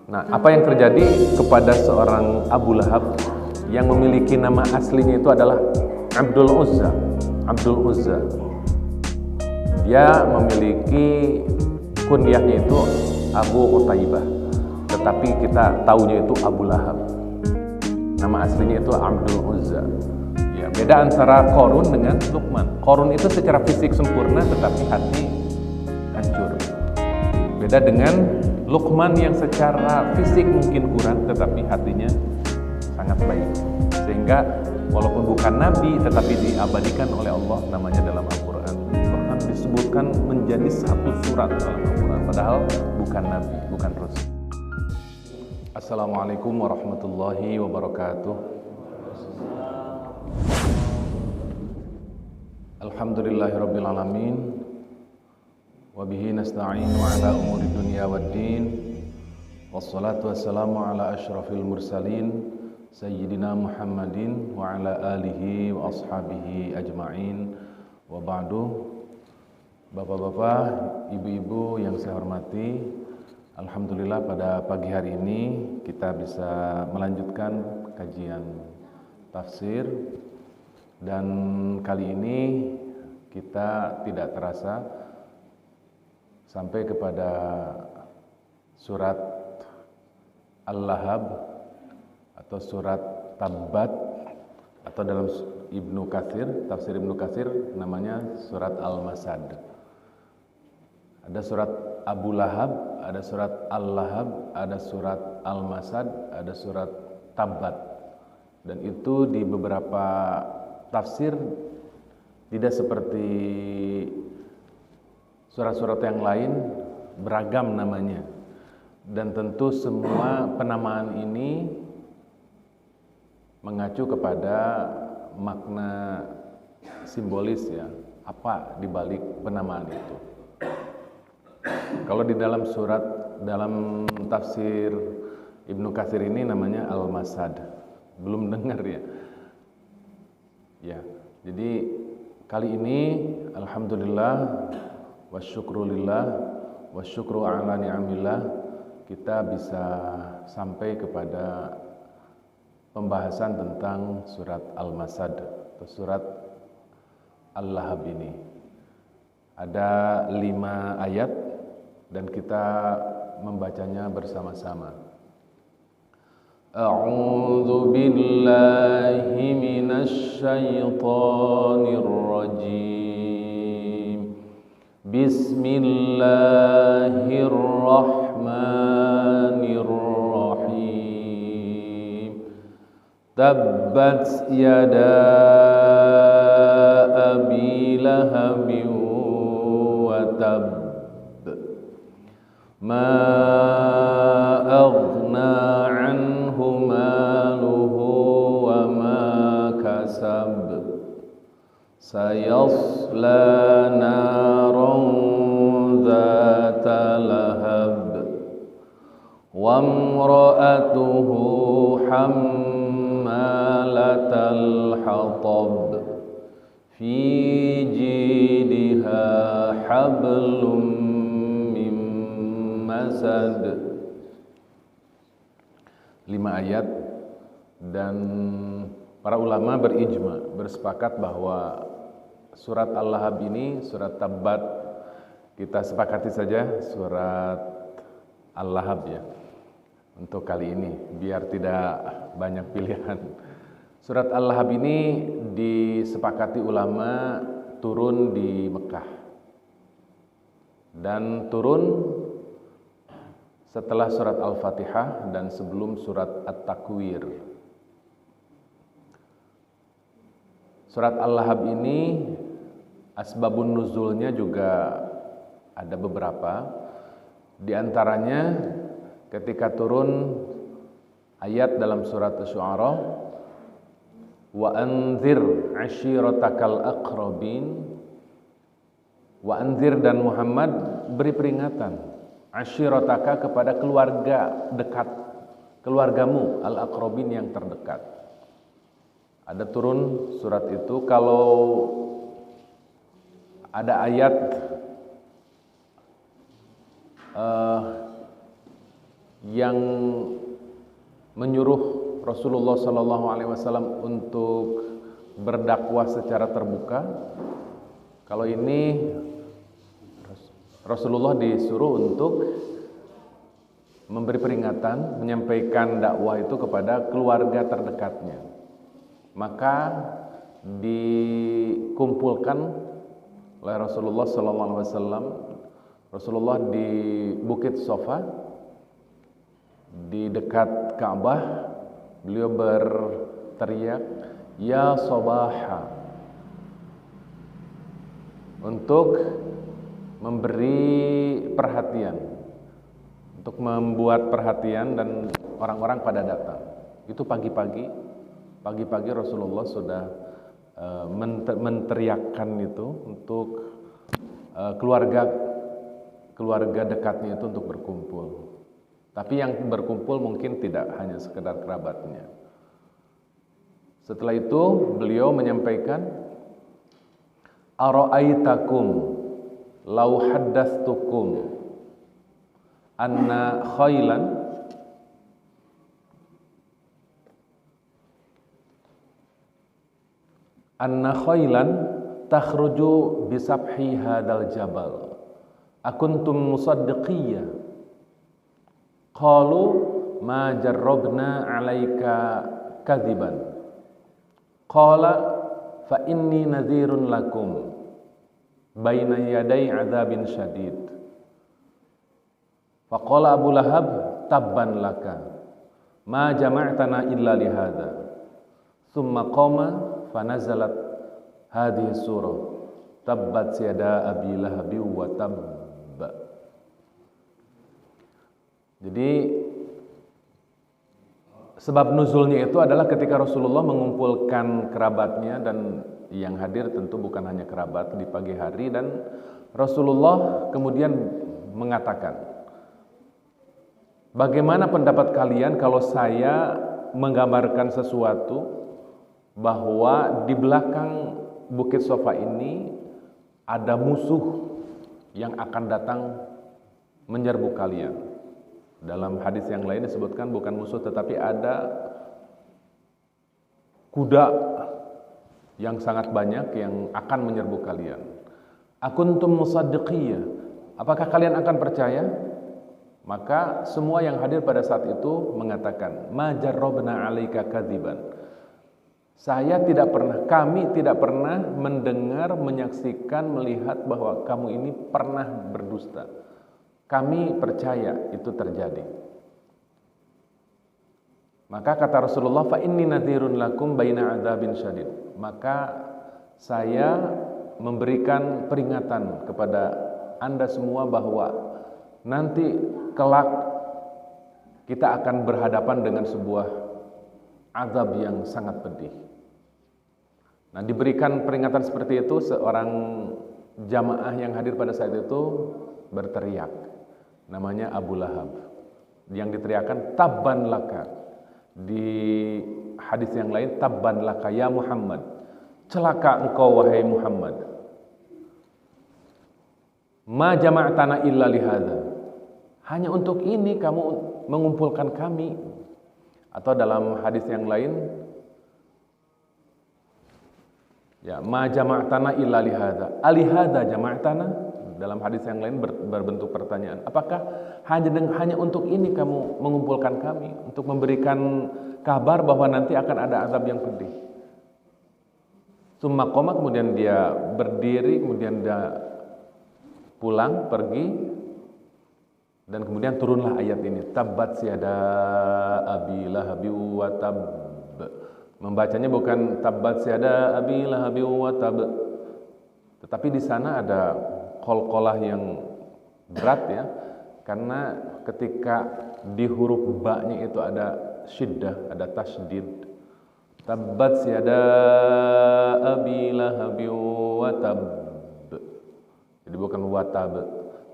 Nah, apa yang terjadi kepada seorang Abu Lahab yang memiliki nama aslinya itu adalah Abdul Uzza. Abdul Uzza. Dia memiliki kunyahnya itu Abu Utaibah, tetapi kita taunya itu Abu Lahab. Nama aslinya itu Abdul Uzza. Ya, beda antara Qarun dengan Luqman. Qarun itu secara fisik sempurna tetapi hati hancur. Beda dengan Luqman yang secara fisik mungkin kurang tetapi hatinya sangat baik. Sehingga walaupun bukan nabi tetapi diabadikan oleh Allah namanya dalam Al-Qur'an. Bahkan disebutkan menjadi satu surat dalam Al-Qur'an padahal bukan nabi, bukan rasul. Assalamualaikum warahmatullahi wabarakatuh. Alhamdulillahirabbil alamin. Wabihi nasta'inu ala umuri dunya waddin. Wassalatu wassalamu ala asyrafil mursalin Sayyidina Muhammadin wa ala alihi wa ashabihi ajma'in. Wa ba'du. Bapak-bapak, ibu-ibu yang saya hormati, alhamdulillah pada pagi hari ini kita bisa melanjutkan kajian tafsir. Dan kali ini kita tidak terasa sampai kepada surat Al-Lahab atau surat Tabbat, atau dalam Ibnu Katsir, tafsir Ibnu Katsir namanya surat Al-Masad. Ada surat Abu Lahab, ada surat Al-Lahab, ada surat Al-Masad, ada surat Tabbat. Dan itu di beberapa tafsir tidak seperti surat-surat yang lain, beragam namanya. Dan tentu semua penamaan ini mengacu kepada makna simbolis, ya, apa dibalik penamaan itu. Kalau di dalam tafsir Ibnu Katsir ini namanya Al-Masad. Belum dengar ya. Ya, jadi kali ini alhamdulillah wa syukrulillah wa syukru ala ni'amillah, kita bisa sampai kepada pembahasan tentang surat Al-Masad atau surat Al-Lahab ini. Ada 5 ayat dan kita membacanya bersama-sama. A'udzu billahi minasy syaithanir rajim. Bismillahirrahmanirrahim. Tabbat yada abi lahabin wa tab. Ma aghna anhu maluhu wa ma kasab. Sayasla naran dzata lahab. Wa imra'atuhu hammalatal hatab. Fi jidha hablum min masad. 5 ayat, dan para ulama bersepakat bahwa surat Al-Lahab ini, surat Tabbat, kita sepakati saja surat Al-Lahab ya untuk kali ini biar tidak banyak pilihan. Surat Al-Lahab ini disepakati ulama turun di Mekah dan turun setelah surat Al-Fatihah dan sebelum surat At-Takwir. Surat Al-Lahab ini asbabun nuzulnya juga ada beberapa. Di antaranya ketika turun ayat dalam surat Asy-Syu'ara, wa anzir ashiratakal aqrabin. Wa anzir, dan Muhammad beri peringatan, ashirataka, kepada keluarga dekat, keluargamu, al-aqrabin, yang terdekat. Ada turun surat itu. Kalau ada ayat yang menyuruh Rasulullah Shallallahu Alaihi Wasallam untuk berdakwah secara terbuka. Kalau ini Rasulullah disuruh untuk memberi peringatan, menyampaikan dakwah itu kepada keluarga terdekatnya. Maka dikumpulkan oleh Rasulullah Sallallahu Alaihi Wasallam. Rasulullah di Bukit Sofa, di dekat Ka'bah, beliau berteriak, "Ya Sabaha," untuk memberi perhatian, untuk membuat perhatian, dan orang-orang pada datang. Itu pagi-pagi Rasulullah sudah menteriakkan itu untuk keluarga dekatnya itu untuk berkumpul. Tapi yang berkumpul mungkin tidak hanya sekedar kerabatnya. Setelah itu beliau menyampaikan, "Ara'aitakum law haddathtukum anna khailan takhruju bisabhi hadal jabal akuntum musaddiqiyya?" Qalu ma jarrabna 'alaika kadhiban. Qala fa inni nadhirun lakum baina yaday 'adzabin syadid. Faqala Abu Lahab tabban laka ma jama'tana illa lihada. Thumma qama fanazalat hadhihi surah tabbat yada abi lahabi wa tabb. Jadi sebab nuzulnya itu adalah ketika Rasulullah mengumpulkan kerabatnya, dan yang hadir tentu bukan hanya kerabat, di pagi hari, dan Rasulullah kemudian mengatakan, "Bagaimana pendapat kalian kalau saya menggambarkan sesuatu bahwa di belakang Bukit Sofa ini ada musuh yang akan datang menyerbu kalian?" Dalam hadis yang lain disebutkan bukan musuh tetapi ada kuda yang sangat banyak yang akan menyerbu kalian. Akuntum musaddiqiyya, apakah kalian akan percaya? Maka semua yang hadir pada saat itu mengatakan, ma jarrabna 'alaika kadziban. Kami tidak pernah mendengar, menyaksikan, melihat bahwa kamu ini pernah berdusta. Kami percaya itu terjadi. Maka kata Rasulullah, fa inni nadhirun lakum baina adzabin syadid. Maka saya memberikan peringatan kepada Anda semua bahwa nanti kelak kita akan berhadapan dengan sebuah azab yang sangat pedih. Nah, diberikan peringatan seperti itu, seorang jamaah yang hadir pada saat itu berteriak. Namanya Abu Lahab. Yang diteriakan tabban laka. Di hadis yang lain tabban laka ya Muhammad. Celaka engkau wahai Muhammad. Ma jama'tana illa lihadza. Hanya untuk ini kamu mengumpulkan kami. Atau dalam hadis yang lain, ya, ma jama'tana illa lihadza. Alihadza jama'tana? Dalam hadis yang lain berbentuk pertanyaan. Apakah hanya untuk ini kamu mengumpulkan kami? Untuk memberikan kabar bahwa nanti akan ada azab yang pedih. Summa qoma, kemudian dia berdiri, kemudian dia pulang, pergi. Dan kemudian turunlah ayat ini. Tabbat yada abi lahabi wa tabb. Membacanya bukan tabbat yada abi lahabi wa tabb. Tetapi di sana ada qalqalah yang berat, ya, karena ketika di huruf ba-nya itu ada syiddah, ada tasydid. Tabbat yada abi lahabi wa tabb. Jadi bukan wa tabb,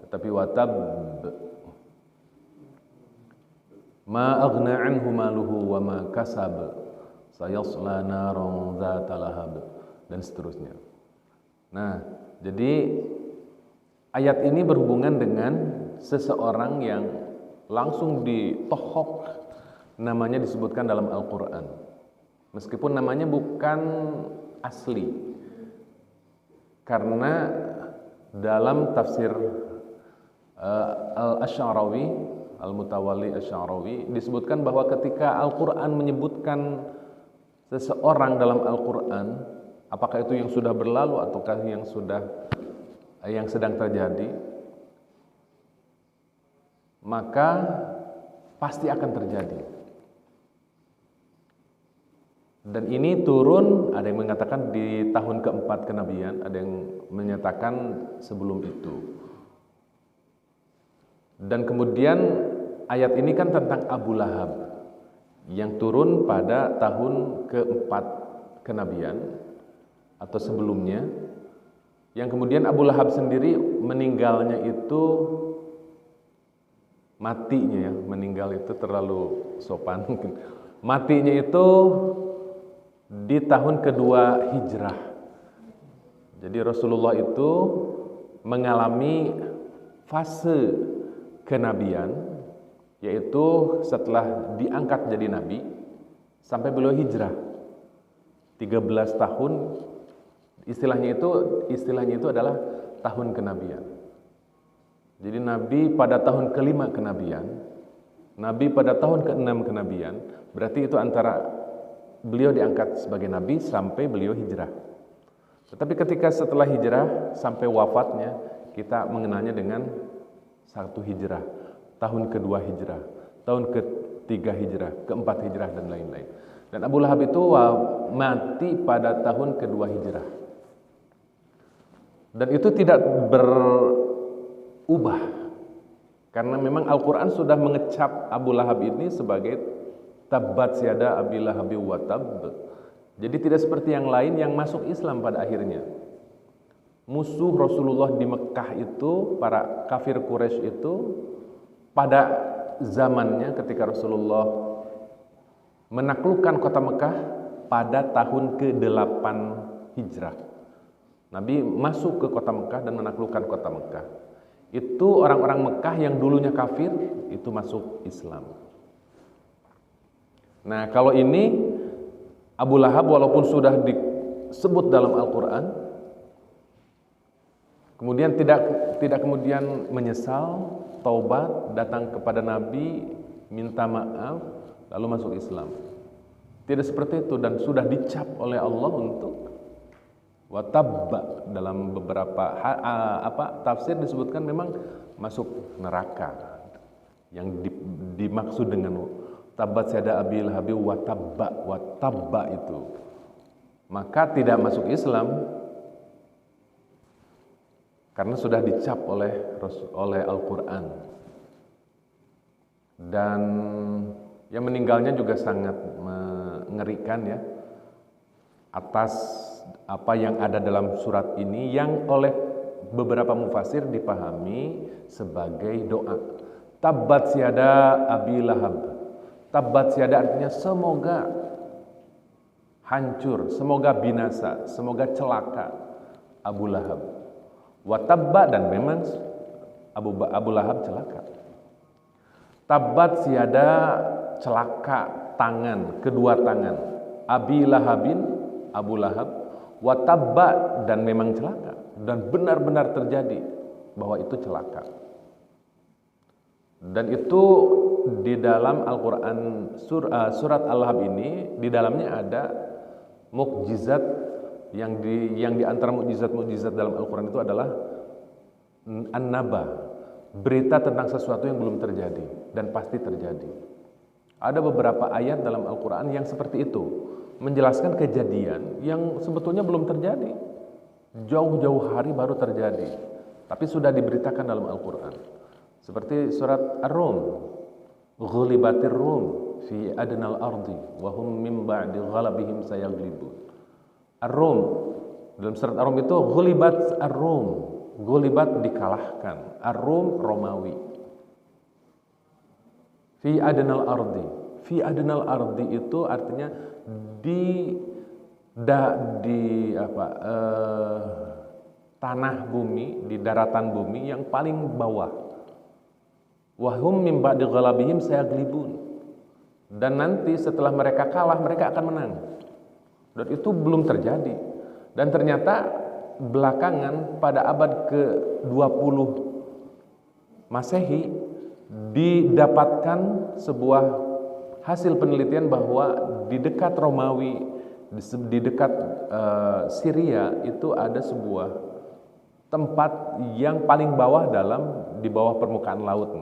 tetapi wa tabb. Ma aghna anhu maluhu wa ma kasab sayasla naran dzata lahab, dan seterusnya. Nah, jadi ayat ini berhubungan dengan seseorang yang langsung ditohok namanya disebutkan dalam Al-Quran. Meskipun namanya bukan asli. Karena dalam tafsir Al-Asy'arawi, Al-Mutawalli Asy'arawi, disebutkan bahwa ketika Al-Quran menyebutkan seseorang dalam Al-Quran, apakah itu yang sudah berlalu ataukah yang sedang terjadi, maka pasti akan terjadi. Dan ini turun, ada yang mengatakan di tahun keempat kenabian, ada yang menyatakan sebelum itu. Dan kemudian ayat ini kan tentang Abu Lahab yang turun pada tahun keempat kenabian atau sebelumnya, yang kemudian Abu Lahab sendiri meninggalnya itu, matinya ya, meninggal itu terlalu sopan mungkin, matinya itu di tahun kedua hijrah. Jadi Rasulullah itu mengalami fase kenabian, yaitu setelah diangkat jadi nabi sampai beliau hijrah 13 tahun. Istilahnya itu adalah tahun kenabian. Jadi Nabi pada tahun kelima kenabian, Nabi pada tahun keenam kenabian, berarti itu antara beliau diangkat sebagai Nabi sampai beliau hijrah. Tetapi ketika setelah hijrah sampai wafatnya, kita mengenalnya dengan satu hijrah, tahun kedua hijrah, tahun ketiga hijrah, keempat hijrah, dan lain-lain. Dan Abu Lahab itu mati pada tahun kedua hijrah. Dan itu tidak berubah, karena memang Al-Quran sudah mengecap Abu Lahab ini sebagai tabbat syada abi lahabi wa tabb. Jadi tidak seperti yang lain yang masuk Islam pada akhirnya. Musuh Rasulullah di Mekah itu, para kafir Quraisy itu, pada zamannya ketika Rasulullah menaklukkan kota Mekah pada tahun ke-8 hijrah. Nabi masuk ke kota Mekah dan menaklukkan kota Mekah. Itu orang-orang Mekah yang dulunya kafir itu masuk Islam. Nah, kalau ini Abu Lahab walaupun sudah disebut dalam Al-Quran, kemudian tidak kemudian menyesal, taubat, datang kepada Nabi, minta maaf, lalu masuk Islam. Tidak seperti itu, dan sudah dicap oleh Allah untuk watabba. Dalam beberapa tafsir disebutkan memang masuk neraka. Yang dimaksud dengan tabbat syada abi lahabi watabba itu, maka tidak masuk Islam karena sudah dicap oleh Al-Quran. Dan yang meninggalnya juga sangat mengerikan ya, atas apa yang ada dalam surat ini, yang oleh beberapa mufasir dipahami sebagai doa. Tabbat syada abi lahab. Tabbat syada artinya semoga hancur, semoga binasa, semoga celaka Abu Lahab. Watabba, dan memang Abu Lahab celaka. Tabbat syada, celaka tangan, kedua tangan. Abi Lahabin, Abu Lahab. Watabba, dan memang celaka, dan benar-benar terjadi bahwa itu celaka. Dan itu di dalam Al-Quran surat Al-Lahab ini, di dalamnya ada mukjizat yang di antara mukjizat dalam Al-Quran itu adalah an-naba, berita tentang sesuatu yang belum terjadi dan pasti terjadi. Ada beberapa ayat dalam Al-Quran yang seperti itu, menjelaskan kejadian yang sebetulnya belum terjadi, jauh-jauh hari baru terjadi, tapi sudah diberitakan dalam Al-Quran. Seperti surat Ar-Rum, ghulibatir Rum fi adnal ardi wa hum min ba'di ghalabihim sayaglibun. Ar-Rum, dalam surat Ar-Rum itu ghulibat Ar-Rum, ghulibat dikalahkan, Ar-Rum Romawi. Fi adnal ardi itu artinya di tanah bumi, di daratan bumi yang paling bawah. Wahum mim ba'di ghalabihim sayaglibun. Dan nanti setelah mereka kalah, mereka akan menang. Dan itu belum terjadi. Dan ternyata belakangan pada abad ke-20 Masehi didapatkan sebuah hasil penelitian bahwa di dekat Romawi, di dekat Syria itu ada sebuah tempat yang paling bawah di bawah permukaan laut.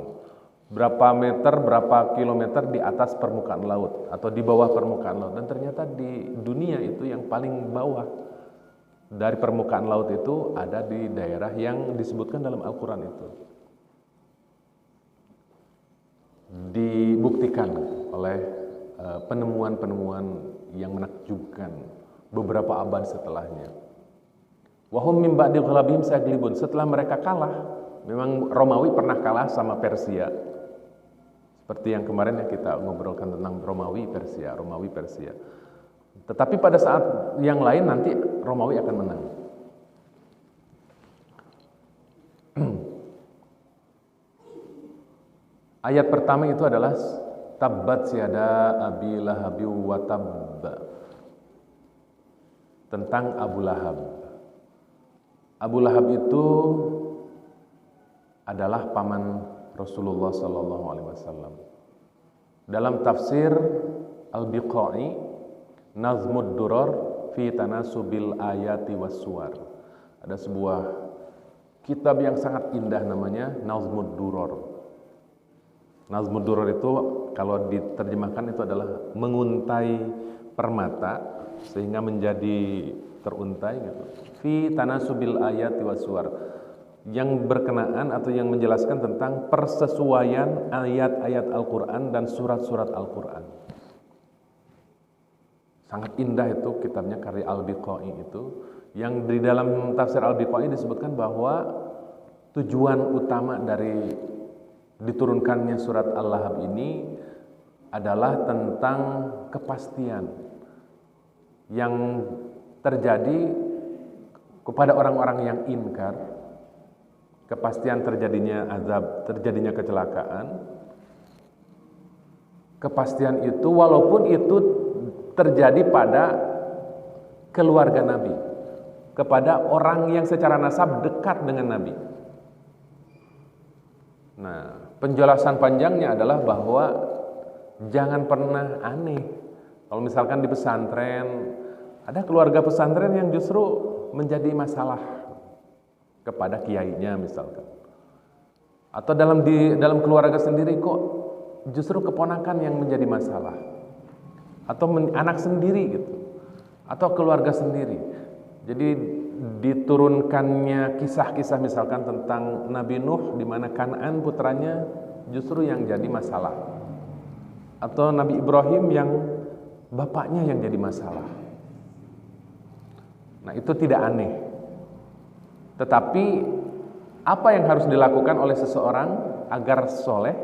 Berapa meter, berapa kilometer di atas permukaan laut atau di bawah permukaan laut. Dan ternyata di dunia itu yang paling bawah dari permukaan laut itu ada di daerah yang disebutkan dalam Al-Quran itu. Dibuktikan oleh penemuan-penemuan yang menakjubkan beberapa abad setelahnya. Wahum mim ba'di ghalabihim sayaglibun. Setelah mereka kalah, memang Romawi pernah kalah sama Persia. Seperti yang kemarin yang kita ngobrolkan tentang Romawi Persia. Tetapi pada saat yang lain nanti Romawi akan menang. Ayat pertama itu adalah tabbat yada abi lahabi wa tabb, tentang Abu Lahab. Abu Lahab itu adalah paman Rasulullah sallallahu alaihi wasallam. Dalam tafsir Al-Biqai, Nazmud Durar fi Tanasubil Ayati was Suwar, ada sebuah kitab yang sangat indah namanya Nazmud Durar. Nazmud Durar itu kalau diterjemahkan itu adalah menguntai permata sehingga menjadi teruntai gitu. Fi Tanasubil Ayati was Suwar, yang berkenaan atau yang menjelaskan tentang persesuaian ayat-ayat Al-Quran dan surat-surat Al-Quran. Sangat indah itu kitabnya, karya Al-Biqai itu, yang di dalam tafsir Al-Biqai disebutkan bahwa tujuan utama dari diturunkannya surat Al-Lahab ini adalah tentang kepastian yang terjadi kepada orang-orang yang inkar, kepastian terjadinya azab, terjadinya kecelakaan. Kepastian itu walaupun itu terjadi pada keluarga Nabi, kepada orang yang secara nasab dekat dengan Nabi. Nah, penjelasan panjangnya adalah bahwa jangan pernah aneh. Kalau misalkan di pesantren, ada keluarga pesantren yang justru menjadi masalah kepada kiainya misalkan. Atau dalam keluarga sendiri kok justru keponakan yang menjadi masalah. Atau anak sendiri gitu. Atau keluarga sendiri. Jadi diturunkannya kisah-kisah misalkan tentang Nabi Nuh di mana Kan'an putranya justru yang jadi masalah. Atau Nabi Ibrahim yang bapaknya yang jadi masalah. Nah, itu tidak aneh. Tetapi apa yang harus dilakukan oleh seseorang agar soleh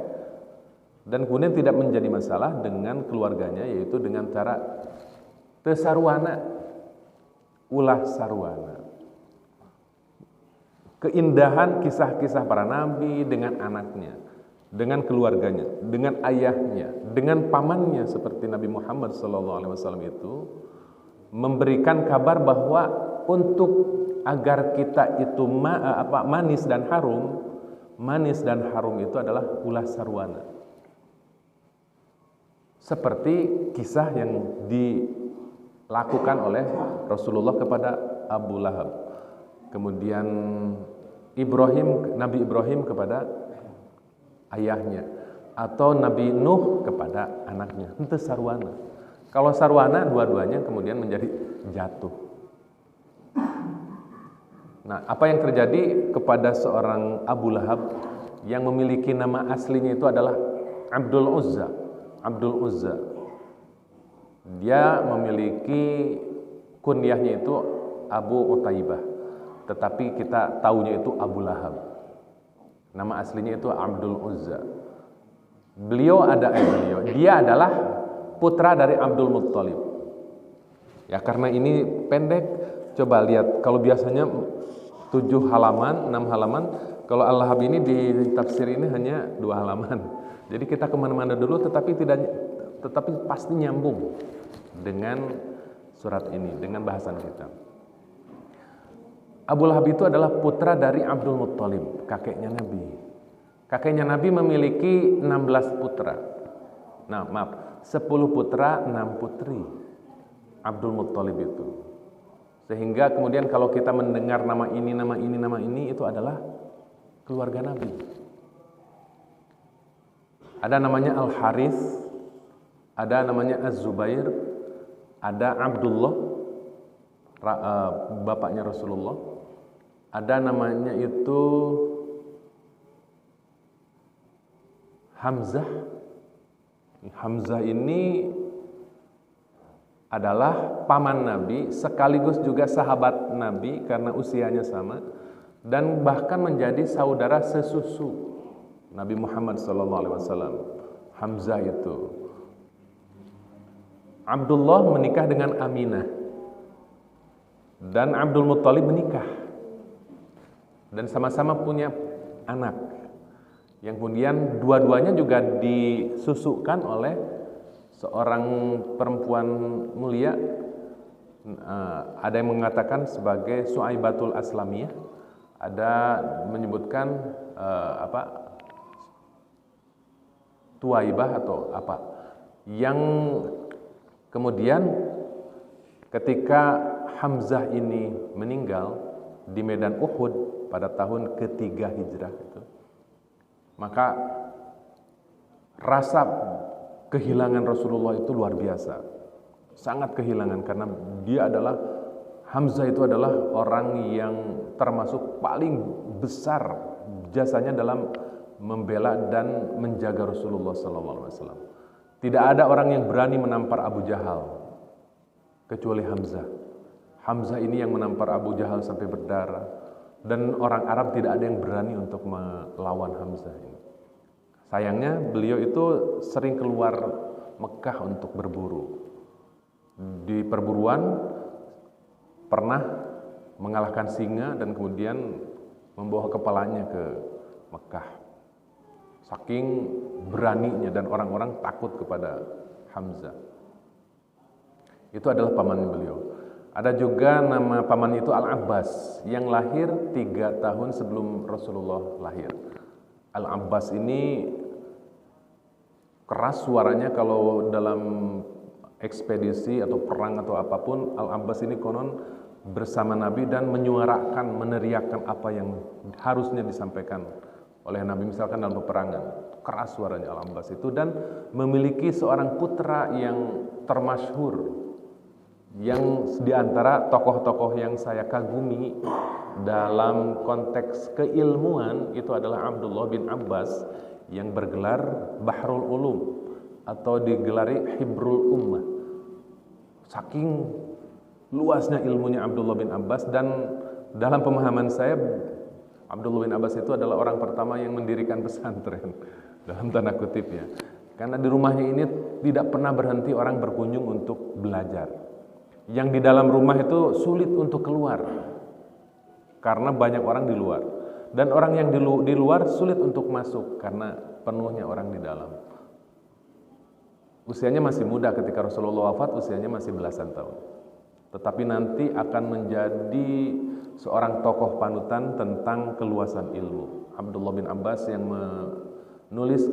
dan kemudian tidak menjadi masalah dengan keluarganya, yaitu dengan cara tesarwana, ulah sarwana. Keindahan kisah-kisah para nabi dengan anaknya, dengan keluarganya, dengan ayahnya, dengan pamannya seperti Nabi Muhammad SAW itu memberikan kabar bahwa untuk agar kita itu manis dan harum itu adalah ulah sarwana. Seperti kisah yang dilakukan oleh Rasulullah kepada Abu Lahab. Kemudian Nabi Ibrahim kepada ayahnya, atau Nabi Nuh kepada anaknya. Itu sarwana. Kalau sarwana dua-duanya kemudian menjadi jatuh. Nah, apa yang terjadi kepada seorang Abu Lahab yang memiliki nama aslinya itu adalah Abdul Uzza. Abdul Uzza. Dia memiliki kunyahnya itu Abu Utaibah, tetapi kita taunya itu Abu Lahab. Nama aslinya itu Abdul Uzza. Dia adalah putra dari Abdul Muttalib. Ya, karena ini pendek, coba lihat, kalau biasanya 7 halaman, 6 halaman, Kalau Al-Lahab ini di tafsir ini hanya 2 halaman. Jadi kita kemana-mana dulu, tetapi pasti nyambung dengan surat ini, dengan bahasan kita. Abu Lahab itu adalah putra dari Abdul Muttalib, kakeknya Nabi. Kakeknya Nabi memiliki 16 putra. 10 putra, 6 putri. Abdul Muttalib itu. Sehingga kemudian kalau kita mendengar nama ini itu adalah keluarga Nabi. Ada namanya Al-Harith, ada namanya Az-Zubair, ada Abdullah, bapaknya Rasulullah, ada namanya itu Hamzah. Hamzah ini adalah paman Nabi, sekaligus juga sahabat Nabi karena usianya sama, dan bahkan menjadi saudara sesusu Nabi Muhammad SAW. Hamzah itu. Abdullah menikah dengan Aminah, dan Abdul Muttalib menikah, dan sama-sama punya anak, yang kemudian dua-duanya juga disusukan oleh seorang perempuan mulia. Ada yang mengatakan sebagai Suaibatul Aslamiyah, ada menyebutkan Tuaibah atau apa, yang kemudian ketika Hamzah ini meninggal di medan Uhud pada tahun ketiga Hijrah itu, maka rasa kehilangan Rasulullah itu luar biasa, sangat kehilangan, karena Hamzah itu adalah orang yang termasuk paling besar jasanya dalam membela dan menjaga Rasulullah SAW. Tidak ada orang yang berani menampar Abu Jahal kecuali Hamzah. Hamzah ini yang menampar Abu Jahal sampai berdarah, dan orang Arab tidak ada yang berani untuk melawan Hamzah ini. Sayangnya beliau itu sering keluar Mekah untuk berburu. Di perburuan pernah mengalahkan singa dan kemudian membawa kepalanya ke Mekah. Saking beraninya, dan orang-orang takut kepada Hamzah. Itu adalah paman beliau. Ada juga nama paman itu Al-Abbas, yang lahir 3 tahun sebelum Rasulullah lahir. Al-Abbas ini keras suaranya kalau dalam ekspedisi atau perang atau apapun. Al-Abbas ini konon bersama Nabi dan menyuarakan, meneriakkan apa yang harusnya disampaikan oleh Nabi, misalkan dalam peperangan. Keras suaranya Al-Abbas itu, dan memiliki seorang putra yang termasyhur, yang diantara tokoh-tokoh yang saya kagumi dalam konteks keilmuan itu adalah Abdullah bin Abbas, yang bergelar Bahrul Ulum atau digelari Hibrul Ummah. Saking luasnya ilmunya Abdullah bin Abbas, dan dalam pemahaman saya Abdullah bin Abbas itu adalah orang pertama yang mendirikan pesantren, dalam tanda kutip ya. Karena di rumahnya ini tidak pernah berhenti orang berkunjung untuk belajar. Yang di dalam rumah itu sulit untuk keluar karena banyak orang di luar, dan orang yang di luar sulit untuk masuk karena penuhnya orang di dalam. Usianya masih muda ketika Rasulullah wafat, usianya masih belasan tahun. Tetapi nanti akan menjadi seorang tokoh panutan tentang keluasan ilmu. Abdullah bin Abbas yang menulis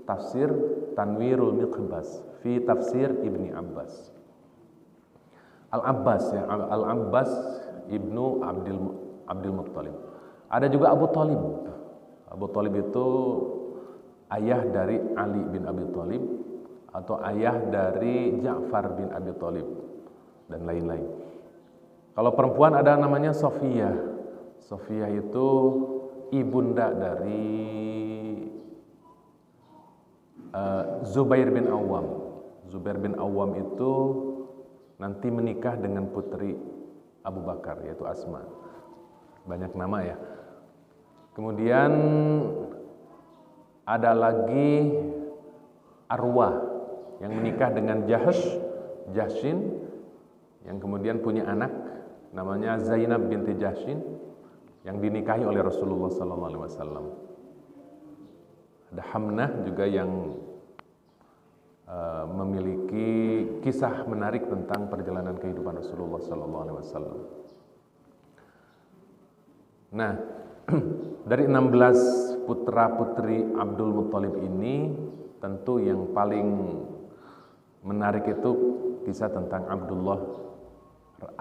tafsir Tanwirul Miqbas fi tafsir Ibni Abbas. Al-Abbas ya, Al-Abbas ibnu Abdul Muttalib. Ada juga Abu Talib. Abu Talib itu ayah dari Ali bin Abi Thalib atau ayah dari Ja'far bin Abi Thalib dan lain-lain. Kalau perempuan ada namanya Sofiyah. Sofiyah itu ibunda dari Zubair bin Awam. Zubair bin Awam itu nanti menikah dengan putri Abu Bakar, yaitu Asma. Banyak nama ya. Kemudian ada lagi Arwah yang menikah dengan Jahshin, yang kemudian punya anak namanya Zainab binti Jahshin. yang dinikahi oleh Rasulullah SAW. Ada Hamnah juga yang memiliki kisah menarik tentang perjalanan kehidupan Rasulullah SAW. Nah, dari 16 putra-putri Abdul Muthalib ini, tentu yang paling menarik itu kisah tentang Abdullah,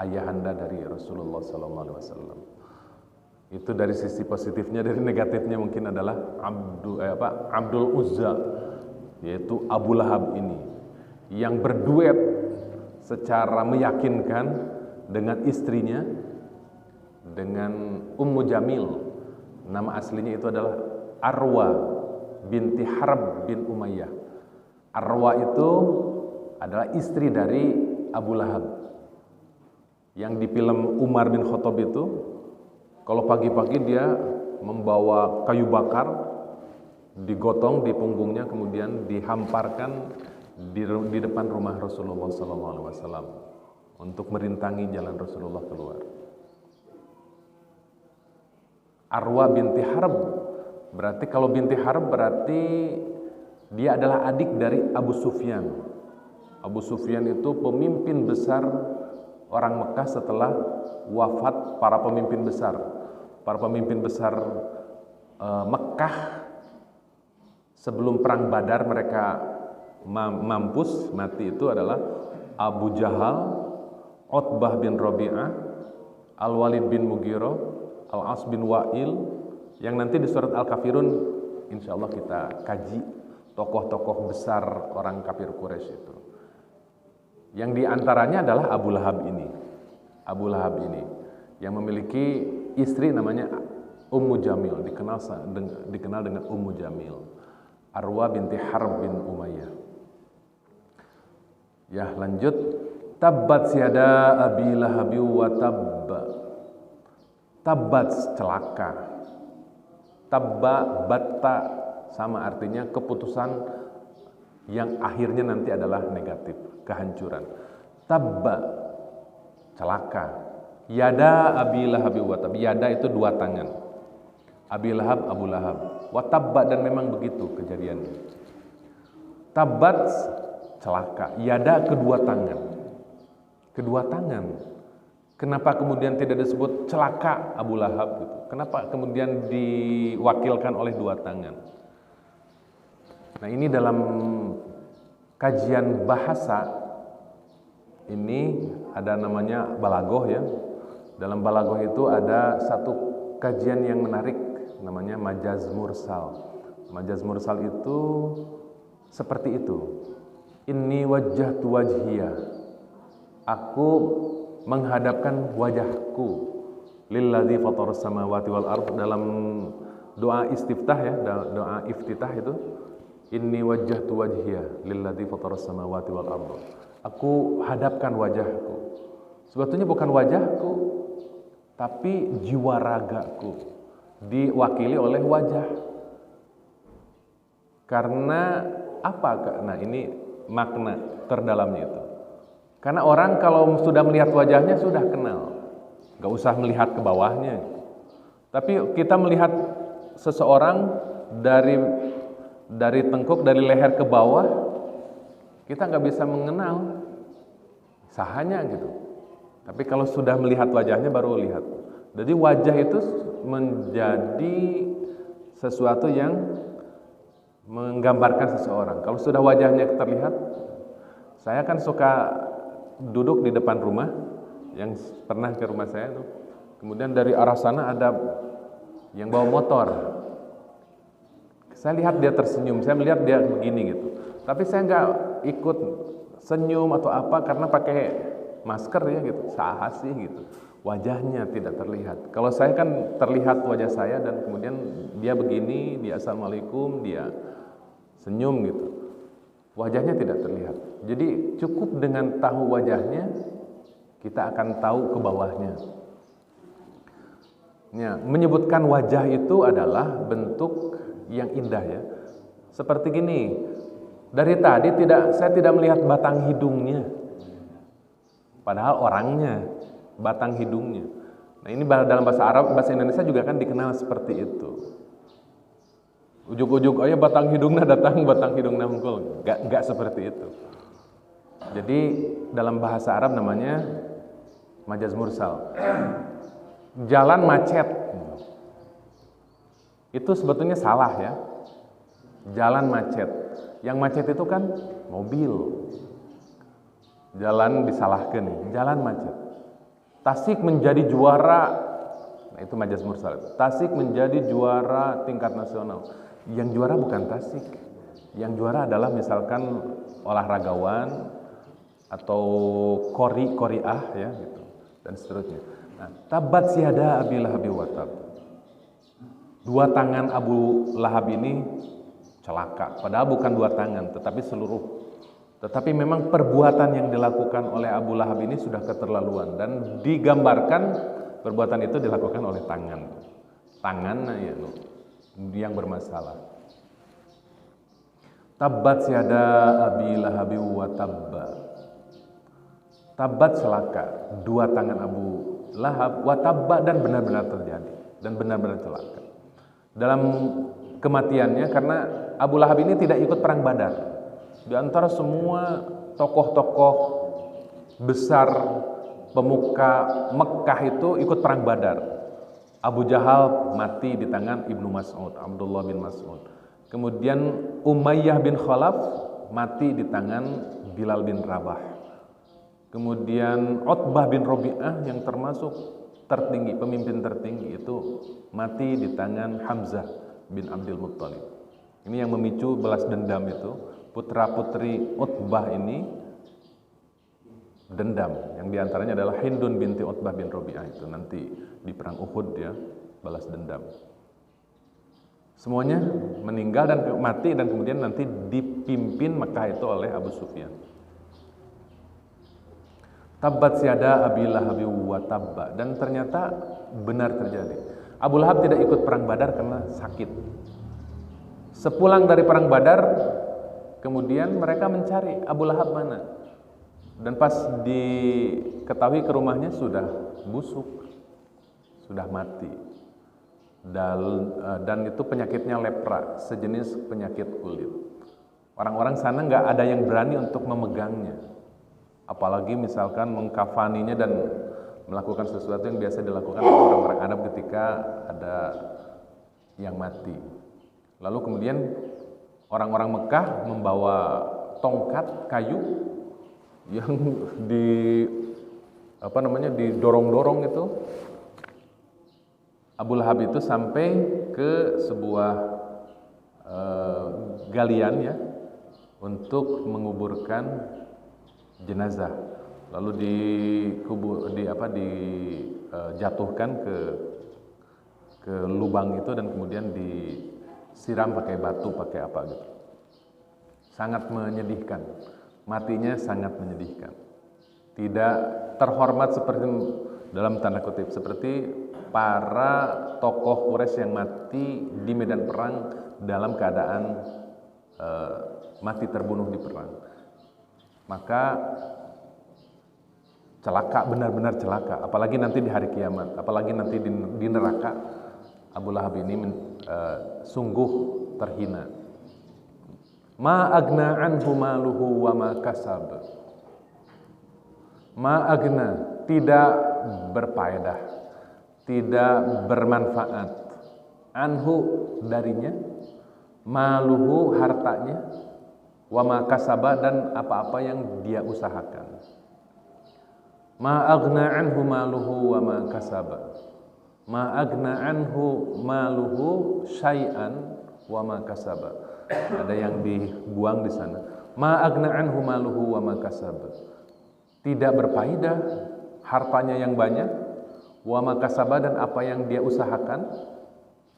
ayahanda dari Rasulullah SAW. Itu dari sisi positifnya. Dari negatifnya mungkin adalah Abdul Uzza, yaitu Abu Lahab ini, yang berduet secara meyakinkan dengan istrinya, dengan Ummu Jamil. Nama aslinya itu adalah Arwa binti Harb bin Umayyah. Arwa itu adalah istri dari Abu Lahab. Yang di film Umar bin Khattab itu, kalau pagi-pagi dia membawa kayu bakar, digotong di punggungnya, kemudian dihamparkan di depan rumah Rasulullah SAW untuk merintangi jalan Rasulullah keluar. Arwa binti Harb, berarti kalau binti Harb berarti dia adalah adik dari Abu Sufyan. Abu Sufyan itu pemimpin besar orang Mekah setelah wafat para pemimpin besar. Para pemimpin besar Mekah sebelum perang Badar mereka mampus, mati, itu adalah Abu Jahal, Utbah bin Rabi'ah, Al-Walid bin Mughirah, Al-As bin Wa'il, yang nanti di surat Al-Kafirun insya Allah kita kaji tokoh-tokoh besar orang kafir Quraisy itu. Yang diantaranya adalah Abu Lahab ini. Abu Lahab ini yang memiliki istri namanya Ummu Jamil, dikenal dengan Ummu Jamil, Arwa binti Harb bin Umayyah. Ya, lanjut. Tabbat siada Abi Lahab wa tabba. Tabbat, celaka. Tabba, batta, sama artinya keputusan yang akhirnya nanti adalah negatif, kehancuran. Tabba, celaka. Yada Abi Lahab wa tabba. Yada itu dua tangan. Abi Lahab, Abu Lahab. Wa tabba, dan memang begitu kejadiannya. Tabbat, celaka. Yada, kedua tangan. Kedua tangan. Kenapa kemudian tidak disebut celaka Abu Lahab gitu? Kenapa kemudian diwakilkan oleh dua tangan? Nah, ini dalam kajian bahasa ini ada namanya balagoh ya. Dalam balagoh itu ada satu kajian yang menarik namanya majaz mursal. Majaz mursal itu seperti itu. Inni wajjahtu wajhiya. Aku menghadapkan wajahku lilladzi fataras samawati wal ardh, dalam doa istiftah ya, doa iftitah itu, inni wajjahtu wajhiya lilladzi fataras samawati wal ardh. Aku hadapkan wajahku. Sebetulnya bukan wajahku, tapi jiwa ragaku diwakili oleh wajah. Karena apa? Nah, ini makna terdalamnya itu. Karena orang kalau sudah melihat wajahnya sudah kenal, gak usah melihat ke bawahnya. Tapi kita melihat seseorang dari tengkuk, dari leher ke bawah, kita gak bisa mengenal sahanya gitu. Tapi kalau sudah melihat wajahnya baru lihat. Jadi wajah itu menjadi sesuatu yang menggambarkan seseorang. Kalau sudah wajahnya terlihat, saya kan suka duduk di depan rumah, yang pernah ke rumah saya tuh. Kemudian dari arah sana ada yang bawa motor. Saya lihat dia tersenyum, saya melihat dia begini gitu. Tapi saya nggak ikut senyum atau apa karena pakai masker ya gitu. Saha sih gitu. Wajahnya tidak terlihat. Kalau saya kan terlihat wajah saya dan kemudian dia begini, dia assalamualaikum, dia senyum gitu. Wajahnya tidak terlihat. Jadi cukup dengan tahu wajahnya, kita akan tahu ke bawahnya. Ya, menyebutkan wajah itu adalah bentuk yang indah ya. Seperti gini, dari tadi saya tidak melihat batang hidungnya. Padahal orangnya, batang hidungnya. Nah ini dalam bahasa Arab, bahasa Indonesia juga kan dikenal seperti itu. Ujuk-ujuk, oh ya batang hidungna datang, batang hidungna hungkul. Gak seperti itu. Jadi dalam bahasa Arab namanya majaz mursal. Jalan macet. Itu sebetulnya salah ya. Jalan macet. Yang macet itu kan mobil. Jalan disalahkan nih, jalan macet. Tasik menjadi juara. Nah, itu majaz mursal. Tasik menjadi juara tingkat nasional. Yang juara bukan Tasik. Yang juara adalah misalkan olahragawan atau qori'ah ya gitu dan seterusnya. Nah, tabat siada Abi Lahab wa tab. Dua tangan Abu Lahab ini celaka. Padahal bukan dua tangan, tetapi seluruh. Tetapi memang perbuatan yang dilakukan oleh Abu Lahab ini sudah keterlaluan dan digambarkan perbuatan itu dilakukan oleh tangan. Tangannya ya yang bermasalah. Tabat siada Abi Lahab wa tabba. Tabat celaka dua tangan Abu Lahab wa tabba dan benar-benar terjadi dan benar-benar celaka. Dalam kematiannya karena Abu Lahab ini tidak ikut perang Badar. Di antara semua tokoh-tokoh besar pemuka Mekkah itu ikut perang Badar. Abu Jahal mati di tangan Ibnu Mas'ud, Abdullah bin Mas'ud. Kemudian Umayyah bin Khalaf mati di tangan Bilal bin Rabah. Kemudian Utbah bin Rabi'ah yang termasuk tertinggi, pemimpin tertinggi itu mati di tangan Hamzah bin Abdul Muttalib. Ini yang memicu balas dendam itu. Putra-putri Utbah ini dendam. Yang diantaranya adalah Hindun binti Utbah bin Rabi'ah itu nanti di perang Uhud ya balas dendam. Semuanya meninggal dan mati dan kemudian nanti dipimpin Mekah itu oleh Abu Sufyan. Tabat siada Abi Lahab wa tabba. Dan ternyata benar terjadi. Abu Lahab tidak ikut perang Badar karena sakit. Sepulang dari perang Badar, kemudian mereka mencari Abu Lahab mana. Dan pas diketahui ke rumahnya sudah busuk, sudah mati. Dan itu penyakitnya lepra, sejenis penyakit kulit. Orang-orang sana nggak ada yang berani untuk memegangnya. Apalagi misalkan mengkafaninya dan melakukan sesuatu yang biasa dilakukan oleh orang-orang Arab ketika ada yang mati. Lalu kemudian orang-orang Mekah membawa tongkat kayu yang didorong-dorong itu. Abu Lahab itu sampai ke sebuah galian ya untuk menguburkan jenazah. Lalu dijatuhkan ke lubang itu dan kemudian disiram pakai batu, pakai apa gitu. Sangat menyedihkan. Matinya sangat menyedihkan. Tidak terhormat seperti dalam tanda kutip seperti para tokoh Quraisy yang mati di medan perang dalam keadaan mati terbunuh di perang. Maka celaka, benar-benar celaka. Apalagi nanti di hari kiamat, apalagi nanti di neraka, Abu Lahab ini sungguh terhina. Ma agna anhu maluhu wa ma kasab. Ma agna, tidak berfaedah, tidak bermanfaat. Anhu, darinya, maluhu, hartanya, wa ma kasaba, dan apa-apa yang dia usahakan. Ma agna anhu maluhu wa ma kasaba. Ma agna anhu maluhu syai'an wa ma kasaba. Ada yang dibuang di sana. Ma agna anhu maluhu wa ma kasaba. Tidak berfaedah hartanya yang banyak, wa ma kasaba, dan apa yang dia usahakan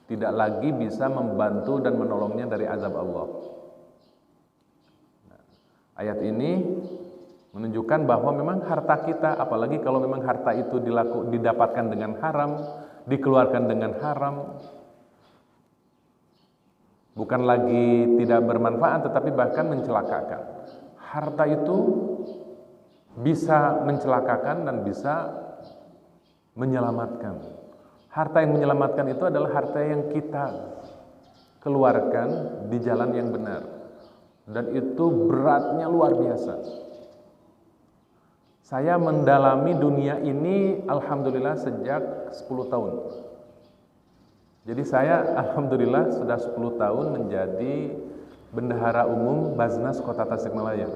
tidak lagi bisa membantu dan menolongnya dari azab Allah. Ayat ini menunjukkan bahwa memang harta kita, apalagi kalau memang harta itu didapatkan dengan haram, dikeluarkan dengan haram, bukan lagi tidak bermanfaat tetapi bahkan mencelakakan. Harta itu bisa mencelakakan dan bisa menyelamatkan. Harta yang menyelamatkan itu adalah harta yang kita keluarkan di jalan yang benar. Dan itu beratnya luar biasa. Saya mendalami dunia ini alhamdulillah sejak 10 tahun. Jadi saya alhamdulillah sudah 10 tahun menjadi bendahara umum Baznas Kota Tasikmalaya.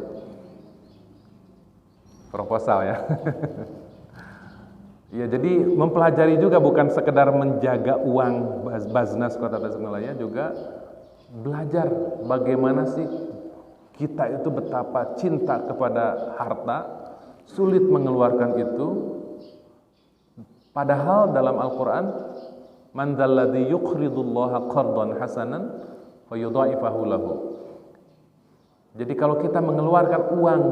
Proposal ya. Ya, jadi mempelajari juga bukan sekedar menjaga uang Baznas Kota Tasikmalaya, juga belajar bagaimana sih kita itu betapa cinta kepada harta, sulit mengeluarkan itu. Padahal dalam Al-Quran, man dzalladzi yuqridullaha qardan hasanan fayudha'ifahu lahu. Jadi kalau kita mengeluarkan uang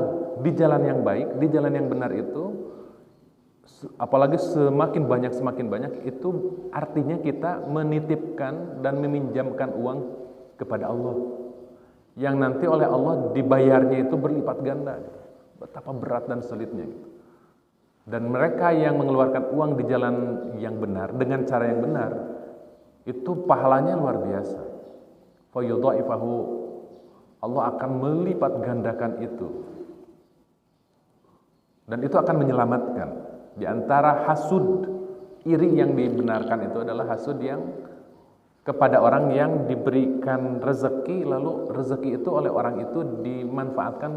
di jalan yang baik, di jalan yang benar itu, apalagi semakin banyak itu artinya kita menitipkan dan meminjamkan uang kepada Allah, yang nanti oleh Allah dibayarnya itu berlipat ganda. Betapa berat dan sulitnya gitu. Dan mereka yang mengeluarkan uang di jalan yang benar dengan cara yang benar itu pahalanya luar biasa. Fayudha'ifahu, Allah akan melipat gandakan itu. Dan itu akan menyelamatkan. Di antara hasud, iri yang dibenarkan itu adalah hasud yang kepada orang yang diberikan rezeki, lalu rezeki itu oleh orang itu dimanfaatkan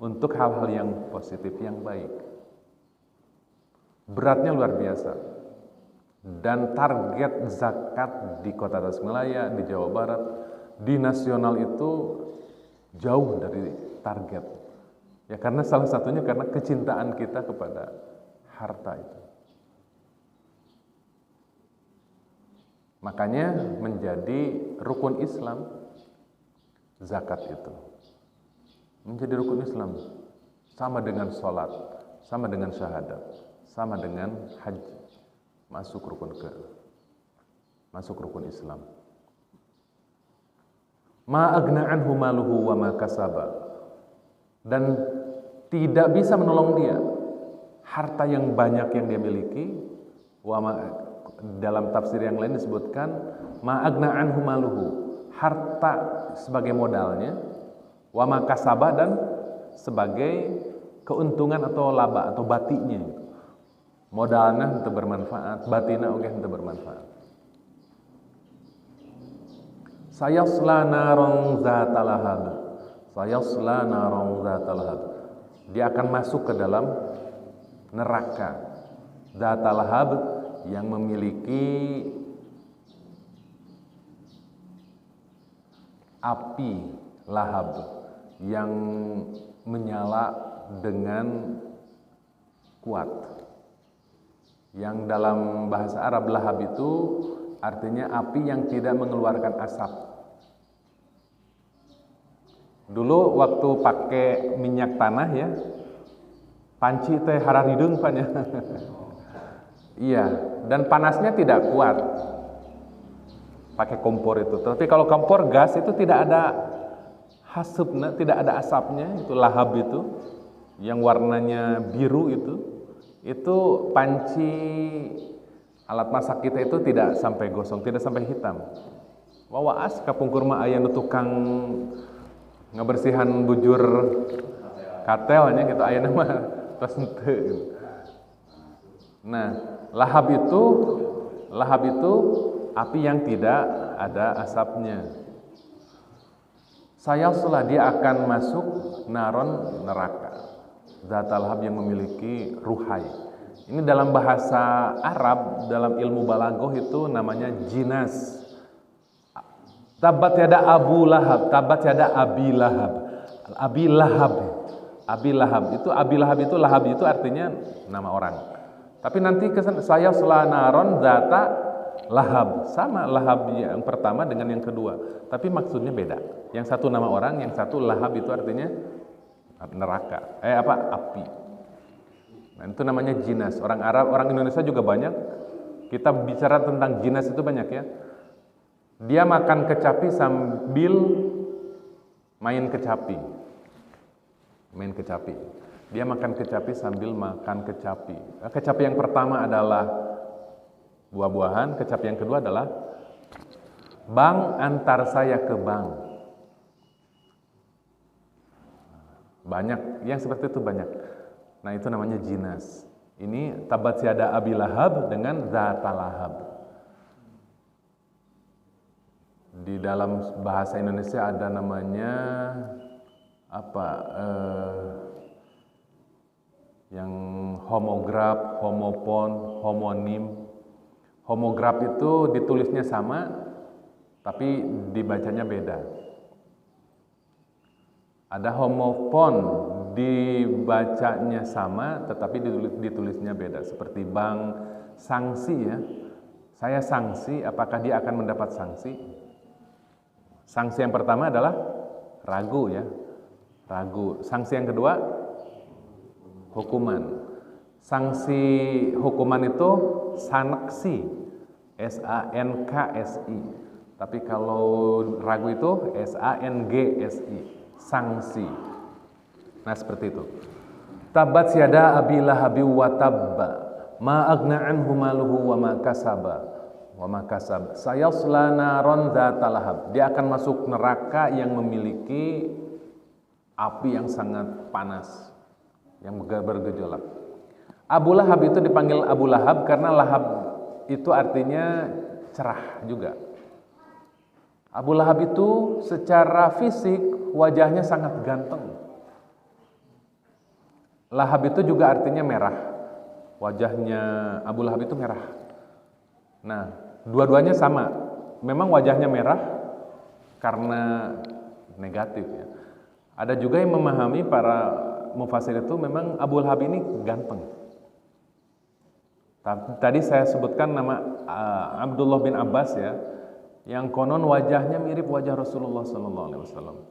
untuk hal-hal yang positif, yang baik. Beratnya luar biasa. Dan target zakat di Kota Tasikmalaya, di Jawa Barat, di nasional itu jauh dari target. Ya, karena salah satunya karena kecintaan kita kepada harta itu. Makanya menjadi rukun Islam zakat itu. Menjadi rukun Islam sama dengan sholat, sama dengan syahadat, sama dengan haji. Masuk rukun Islam. Ma agna anhu maluhu wa ma kasaba. Dan tidak bisa menolong dia harta yang banyak yang dia miliki. Dalam tafsir yang lain disebutkan ma agna anhu maluhu, harta sebagai modalnya, wa ma kasaba, dan sebagai keuntungan atau laba atau batinya. Modalnya untuk bermanfaat, batina oke untuk bermanfaat. Sayasla narong zatal lahab. Sayasla narong zatal lahab. Dia akan masuk ke dalam neraka zatal lahab yang memiliki api lahab yang menyala dengan kuat. Yang dalam bahasa Arab lahab itu artinya api yang tidak mengeluarkan asap. Dulu waktu pakai minyak tanah ya, panci teh hararidung pan ya. Iya, dan panasnya tidak kuat. Pakai kompor itu. Tapi kalau kompor gas itu tidak ada hasupna, tidak ada asapnya, itu lahab itu yang warnanya biru itu panci alat masak kita itu tidak sampai gosong, tidak sampai hitam. Wawaas kapungkur mah aya nu tukang ngabersihan bujur katelnya gitu, aya mah tos henteu. Nah, lahab itu api yang tidak ada asapnya. Sayasla, dia akan masuk naron, neraka. Zatal lahab yang memiliki ruhai. Ini dalam bahasa Arab, dalam ilmu balagoh itu namanya jinas. Tabat yada Abu Lahab, tabat yada Abi Lahab. Abi Lahab. Abi Lahab itu lahab itu artinya nama orang. Tapi nanti saya selanaron zata lahab, sama lahab yang pertama dengan yang kedua. Tapi maksudnya beda. Yang satu nama orang, yang satu lahab itu artinya neraka. Api. Nah, itu namanya jinas. Orang Arab, orang Indonesia juga banyak. Kita bicara tentang jinas itu banyak ya. Dia makan kecapi sambil main kecapi. Dia makan kecapi sambil makan kecapi. Kecapi yang pertama adalah buah-buahan, kecapi yang kedua adalah bank antar saya ke bank. Banyak, yang seperti itu banyak. Nah itu namanya jinas. Ini tabat siada Abi Lahab dengan Zata Lahab. Di dalam bahasa Indonesia ada namanya yang homograf, homopon, homonim. Homograf itu ditulisnya sama, tapi dibacanya beda. Ada homopon, dibacanya sama, tetapi ditulisnya beda. Seperti bank sanksi ya. Saya sanksi, apakah dia akan mendapat sanksi? Sanksi yang pertama adalah ragu ya. Ragu. Sanksi yang kedua, hukuman. Sanksi hukuman itu saneksi, SANKSI. Tapi kalau ragu itu SANGSI, sanksi. Nah seperti itu. Tabat siada Abi Lahabi wa tabba, ma agna anhu maluhu wa ma kasaba, wa ma kasab. Sayasla naron dzata lahab. Dia akan masuk neraka yang memiliki api yang sangat panas, yang bergejolak. Abu Lahab itu dipanggil Abu Lahab karena Lahab itu artinya cerah juga. Abu Lahab itu secara fisik wajahnya sangat ganteng. Lahab itu juga artinya merah. Wajahnya Abu Lahab itu merah. Nah, dua-duanya sama. Memang wajahnya merah karena negatif ya. Ada juga yang memahami, para mufasir itu memang Abu Lahab ini ganteng. Tadi saya sebutkan nama Abdullah bin Abbas ya, yang konon wajahnya mirip wajah Rasulullah SAW.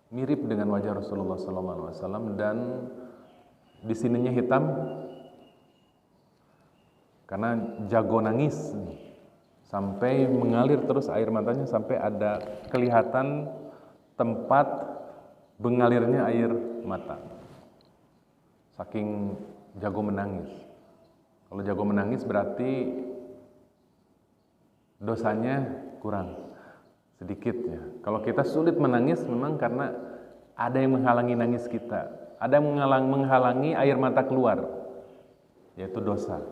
Mirip dengan wajah Rasulullah SAW, dan di sininya hitam karena jago nangis sampai mengalir terus air matanya, sampai ada kelihatan tempat mengalirnya air mata. Saking jago menangis. Kalau jago menangis berarti dosanya kurang sedikit ya. Kalau kita sulit menangis memang karena ada yang menghalangi nangis kita, ada yang menghalangi air mata keluar, yaitu dosa.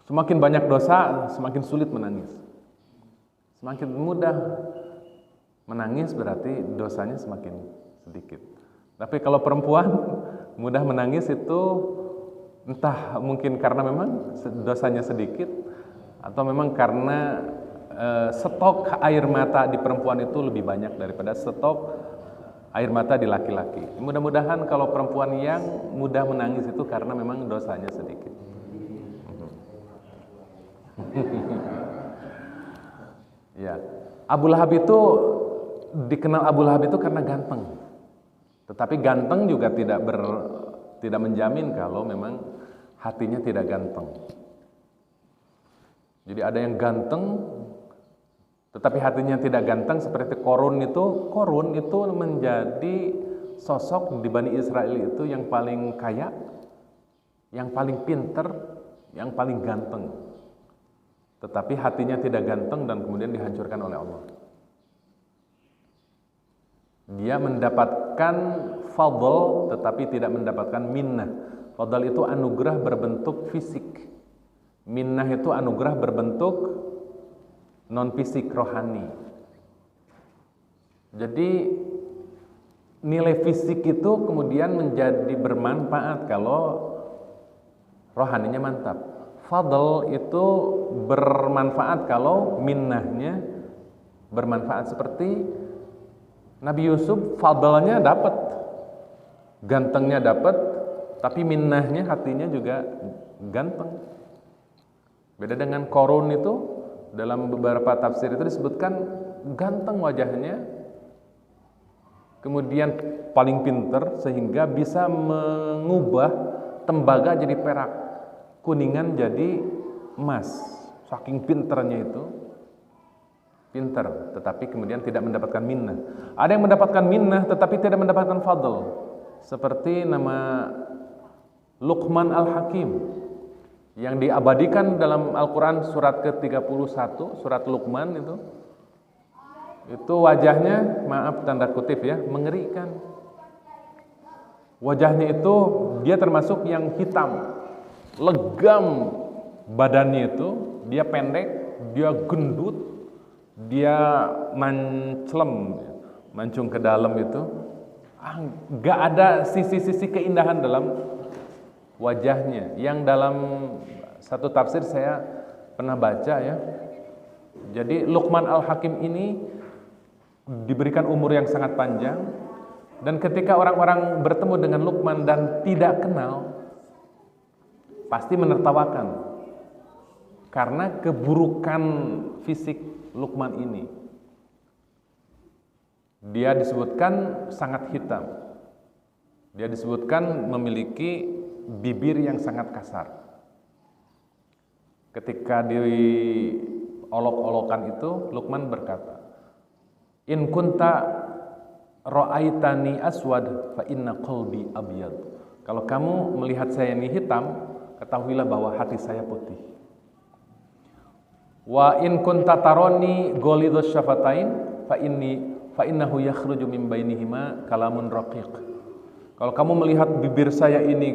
Semakin banyak dosa, semakin sulit menangis. Semakin mudah menangis berarti dosanya semakin sedikit. Tapi kalau perempuan mudah menangis itu entah mungkin karena memang dosanya sedikit, atau memang karena stok air mata di perempuan itu lebih banyak daripada stok air mata di laki-laki. Mudah-mudahan kalau perempuan yang mudah menangis itu karena memang dosanya sedikit. Ya, Abu Lahab itu dikenal Abu Lahab itu karena ganteng. Tetapi ganteng juga tidak menjamin kalau memang hatinya tidak ganteng. Jadi ada yang ganteng tetapi hatinya tidak ganteng, seperti Korun itu menjadi sosok di Bani Israel itu yang paling kaya, yang paling pinter, yang paling ganteng. Tetapi hatinya tidak ganteng dan kemudian dihancurkan oleh Allah. Dia mendapatkan fadl tetapi tidak mendapatkan minnah. Fadl itu anugerah berbentuk fisik. Minnah itu anugerah berbentuk non fisik, rohani. Jadi nilai fisik itu kemudian menjadi bermanfaat kalau rohaninya mantap. Fadl itu bermanfaat kalau minnahnya bermanfaat. Seperti Nabi Yusuf, fadlnya dapat, gantengnya dapat, tapi minnahnya, hatinya juga ganteng. Beda dengan Korun itu, dalam beberapa tafsir itu disebutkan ganteng wajahnya, kemudian paling pinter sehingga bisa mengubah tembaga jadi perak, kuningan jadi emas. Saking pinternya itu, pinter, tetapi kemudian tidak mendapatkan minnah. Ada yang mendapatkan minnah tetapi tidak mendapatkan fadl. Seperti nama Luqman Al-Hakim yang diabadikan dalam Al-Quran surat ke-31, surat Luqman itu wajahnya, maaf tanda kutip ya, mengerikan. Wajahnya itu dia termasuk yang hitam, legam badannya itu, dia pendek, dia gendut, dia mancung ke dalam itu. Gak ada sisi-sisi keindahan dalam wajahnya. Yang dalam satu tafsir saya pernah baca ya. Jadi Luqman Al-Hakim ini diberikan umur yang sangat panjang, dan ketika orang-orang bertemu dengan Luqman dan tidak kenal, pasti menertawakan karena keburukan fisik Luqman ini. Dia disebutkan sangat hitam. Dia disebutkan memiliki bibir yang sangat kasar. Ketika diolok-olokan itu, Luqman berkata, "In kunta ra'aitani aswad fa inna qalbi abyad." Kalau kamu melihat saya ini hitam, ketahuilah bahwa hati saya putih. Wa in kunta taroni ghalidhus syafatain fa innahu yakhruju min bainihima kalamun raqiq. Kalau kamu melihat bibir saya ini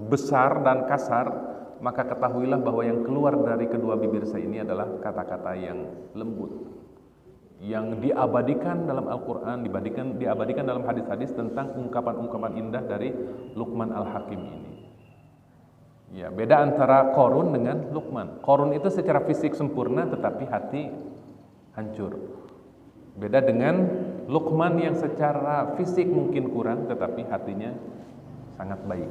besar dan kasar, maka ketahuilah bahwa yang keluar dari kedua bibir saya ini adalah kata-kata yang lembut, yang diabadikan dalam Al-Quran, diabadikan dalam hadis-hadis tentang ungkapan-ungkapan indah dari Luqman Al-Hakim ini. Ya, beda antara Qarun dengan Luqman. Qarun itu secara fisik sempurna tetapi hati hancur. Beda dengan Luqman yang secara fisik mungkin kurang tetapi hatinya sangat baik.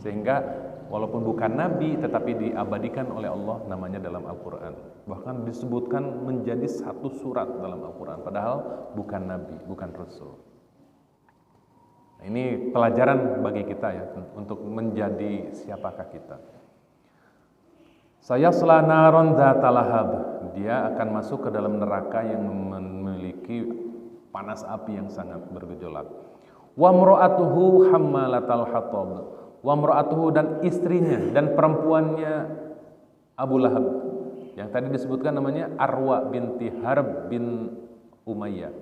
Sehingga walaupun bukan nabi tetapi diabadikan oleh Allah namanya dalam Al-Quran. Bahkan disebutkan menjadi satu surat dalam Al-Quran, padahal bukan nabi, bukan rasul. Nah, ini pelajaran bagi kita ya, untuk menjadi siapakah kita. Sayasla naron dzata lahab, dia akan masuk ke dalam neraka yang memiliki panas api yang sangat bergejolak. Wa mra'atuhu hammalatal hatab, wa mra'atuhu, dan istrinya dan perempuannya Abu Lahab yang tadi disebutkan namanya Arwa binti Harb bin Umayyah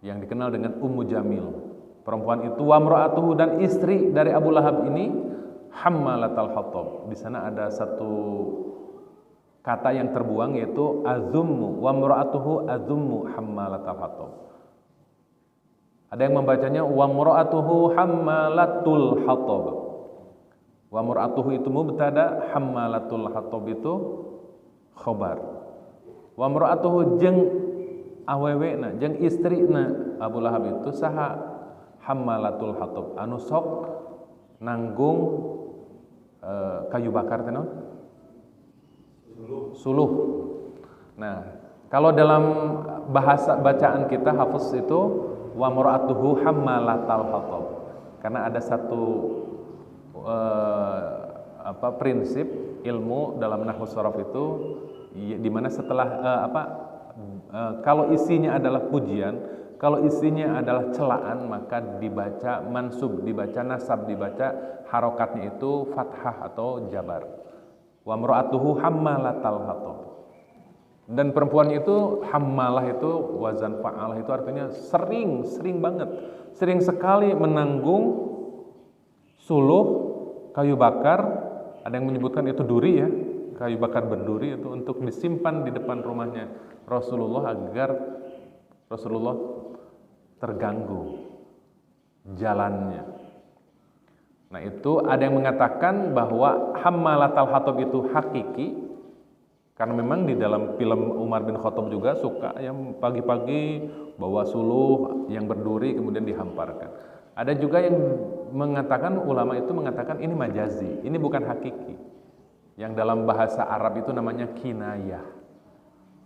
yang dikenal dengan Ummu Jamil. Perempuan itu wa mra'atuhu, dan istri dari Abu Lahab ini hammalatal hatab. Di sana ada satu kata yang terbuang yaitu azummu, wa mra'atuhu azummu hammalatal hatab. Ada yang membacanya wa mra'atuhu hammalatul hatab. Wa mra'atuhu itu mubtada, hammalatul hatab itu khobar. Wa mra'atuhu jeung awewena, jeung istrina Abu Lahab itu saha hammalatul hatab, anu sok nanggung kayu bakar tenon suluh. Nah, kalau dalam bahasa bacaan kita hafaz itu wa mar'atuhu hammalatal hatab, karena ada satu prinsip ilmu dalam nahwu sharaf itu di mana setelah kalau isinya adalah pujian, kalau isinya adalah celaan, maka dibaca mansub, dibaca nasab, dibaca harokatnya itu fathah atau jabar. Wa mra'atuhu hammalatal hatab. Dan perempuannya itu hammalah itu wazan fa'alah itu artinya sering banget, sering sekali menanggung suluh kayu bakar. Ada yang menyebutkan itu duri ya, kayu bakar berduri itu untuk disimpan di depan rumahnya Rasulullah agar Rasulullah terganggu jalannya. Nah, itu ada yang mengatakan bahwa hammalatal hatab itu hakiki, karena memang di dalam film Umar bin Khattab juga suka yang pagi-pagi bawa suluh yang berduri kemudian dihamparkan. Ada juga yang mengatakan, ulama itu mengatakan ini majazi, ini bukan hakiki. Yang dalam bahasa Arab itu namanya kinayah.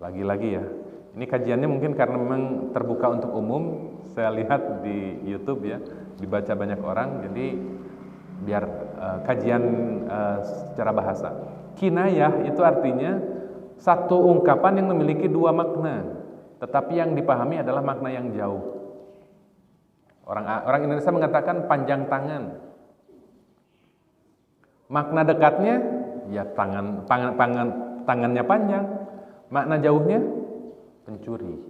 Lagi-lagi ya, ini kajiannya mungkin karena memang terbuka untuk umum, saya lihat di YouTube ya, dibaca banyak orang, jadi biar kajian secara bahasa. Kinayah itu artinya satu ungkapan yang memiliki dua makna, tetapi yang dipahami adalah makna yang jauh. Orang Indonesia mengatakan panjang tangan. Makna dekatnya ya tangannya panjang. Makna jauhnya pencuri.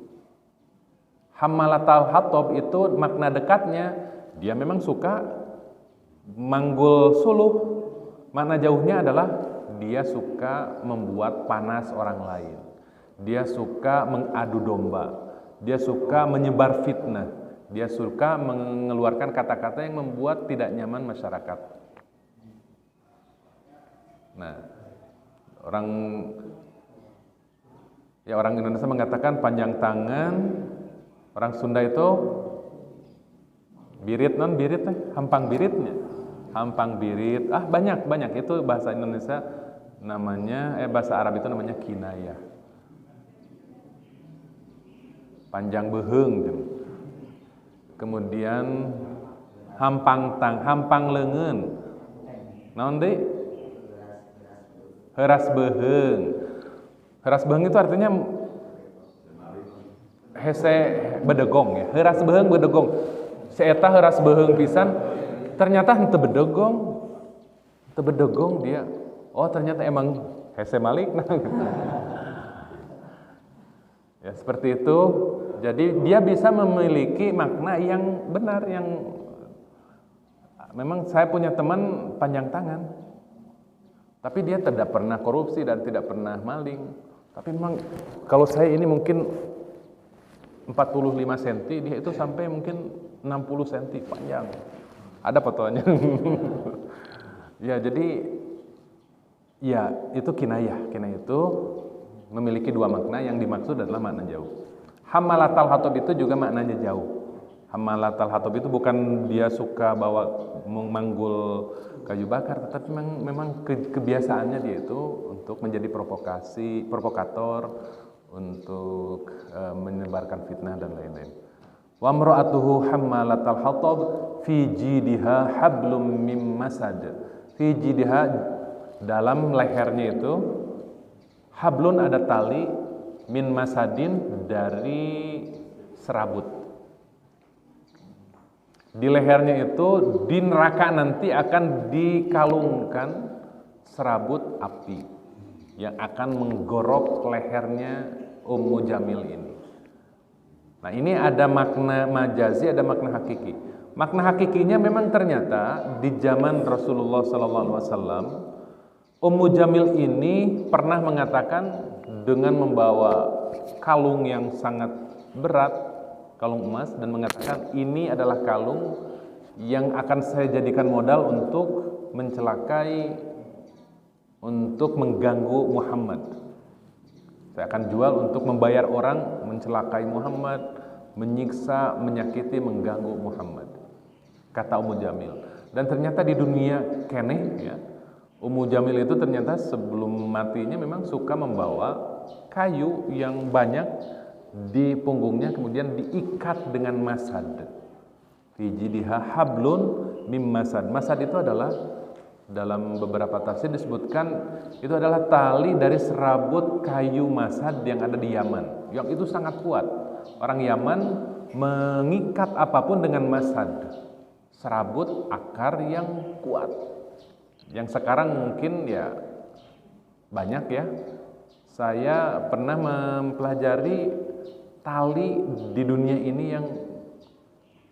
Hammalatal hatab itu makna dekatnya dia memang suka manggul suluh. Makna jauhnya adalah dia suka membuat panas orang lain. Dia suka mengadu domba. Dia suka menyebar fitnah. Dia suka mengeluarkan kata-kata yang membuat tidak nyaman masyarakat. Nah, orang Indonesia mengatakan panjang tangan, orang Sunda itu birit hampang biritnya. Hampang birit, banyak itu bahasa Indonesia namanya bahasa Arab itu namanya kinayah. Panjang beheung gitu. Kemudian hampang leungeun. Naon deui? Heuras beheung. Heuras beheung itu artinya hese bedegong ya. Heuras beheung bedegong. Si eta heuras beheung pisan ternyata henteu bedegong dia. Oh, ternyata emang hese malik. Ya, seperti itu. Jadi dia bisa memiliki makna yang benar, yang memang saya punya teman panjang tangan. Tapi dia tidak pernah korupsi dan tidak pernah maling. Tapi memang kalau saya ini mungkin 45 cm, dia itu sampai mungkin 60 cm panjang. Ada fotonya. Ya, jadi ya itu kinayah. Kinayah itu memiliki dua makna, yang dimaksud adalah makna jauh. Hammalatal hatab itu juga maknanya jauh. Hammalatal hatab itu bukan dia suka bawa memanggul kayu bakar, tetapi memang kebiasaannya dia itu untuk menjadi provokator, untuk menyebarkan fitnah dan lain-lain. Wa imra'atuhu hammalatal hatab fi jidiha hablum mim masad. Fi jidiha, dalam lehernya itu hablun ada tali, min masadin dari serabut. Di lehernya itu di neraka nanti akan dikalungkan serabut api yang akan menggorok lehernya Ummu Jamil ini. Nah, ini ada makna majazi, ada makna hakiki. Makna hakikinya memang ternyata di zaman Rasulullah SAW, Ummu Jamil ini pernah mengatakan dengan membawa kalung yang sangat berat, kalung emas, dan mengatakan ini adalah kalung yang akan saya jadikan modal untuk mencelakai, untuk mengganggu Muhammad. Saya akan jual untuk membayar orang mencelakai Muhammad, menyiksa, menyakiti, mengganggu Muhammad, kata Ummu Jamil. Dan ternyata di dunia keneh ya, Ummu Jamil itu ternyata sebelum matinya memang suka membawa kayu yang banyak di punggungnya, kemudian diikat dengan masad. Fi jidiha hablun mim masad. Masad itu adalah, dalam beberapa tafsir disebutkan itu adalah tali dari serabut kayu masad yang ada di Yaman, yang itu sangat kuat. Orang Yaman mengikat apapun dengan masad, serabut akar yang kuat, yang sekarang mungkin ya banyak ya. Saya pernah mempelajari tali di dunia ini yang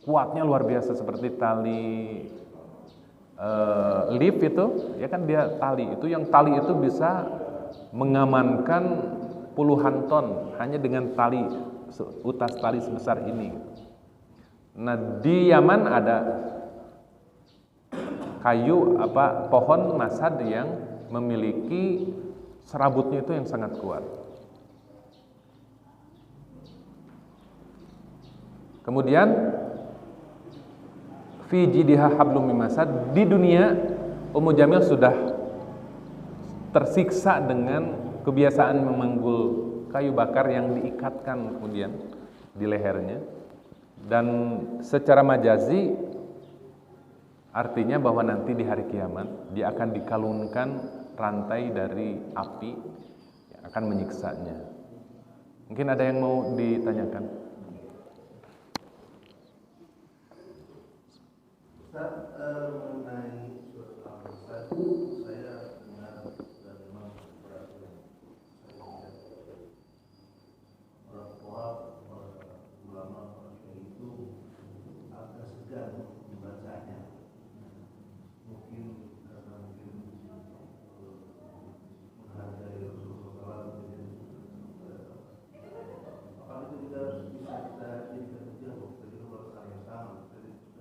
kuatnya luar biasa, seperti tali lip itu, ya kan, dia tali itu, yang tali itu bisa mengamankan puluhan ton hanya dengan tali, utas tali sebesar ini. Nah, di Yaman ada kayu pohon masad yang memiliki serabutnya itu yang sangat kuat. Kemudian fi jidiha hablum mim masad, di dunia Ummu Jamil sudah tersiksa dengan kebiasaan memanggul kayu bakar yang diikatkan kemudian di lehernya. Dan secara majazi artinya bahwa nanti di hari kiamat dia akan dikalungkan rantai dari api yang akan menyiksanya. Mungkin ada yang mau ditanyakan? mengenai surat Al-Masad, saya dengar dan memang beberapa orang tua, ulama itu agak segan membacanya. Mungkin karena menghargai Rasulullah SAW. Apakah itu bisa kita jadikan hujah bagi orang yang sama?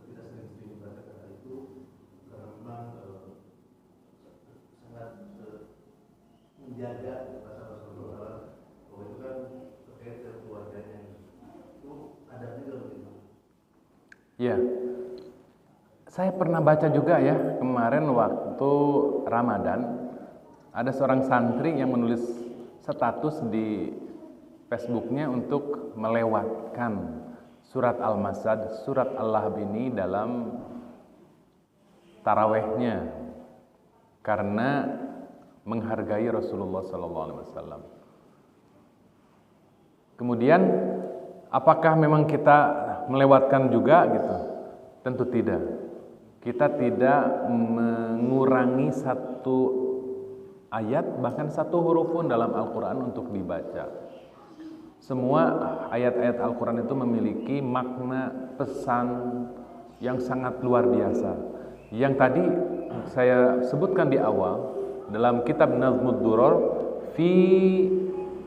Kita sering-sering membaca kata itu karena memang sangat menjaga rasa Rasulullah bahwa itu kan terkait dengan keluarganya. Itu ada juga begitu. Ya, saya pernah baca juga ya kemarin waktu Ramadan, ada seorang santri yang menulis status di Facebooknya untuk melewatkan surat Al-Masad, surat Al-Lahab ini dalam tarawehnya karena menghargai Rasulullah SAW. Kemudian, apakah memang kita melewatkan juga gitu? Tentu tidak. Kita tidak mengurangi satu ayat, bahkan satu huruf pun dalam Al-Quran untuk dibaca. Semua ayat-ayat Al-Quran itu memiliki makna pesan yang sangat luar biasa. Yang tadi saya sebutkan di awal, dalam kitab Nazmud Duror, fi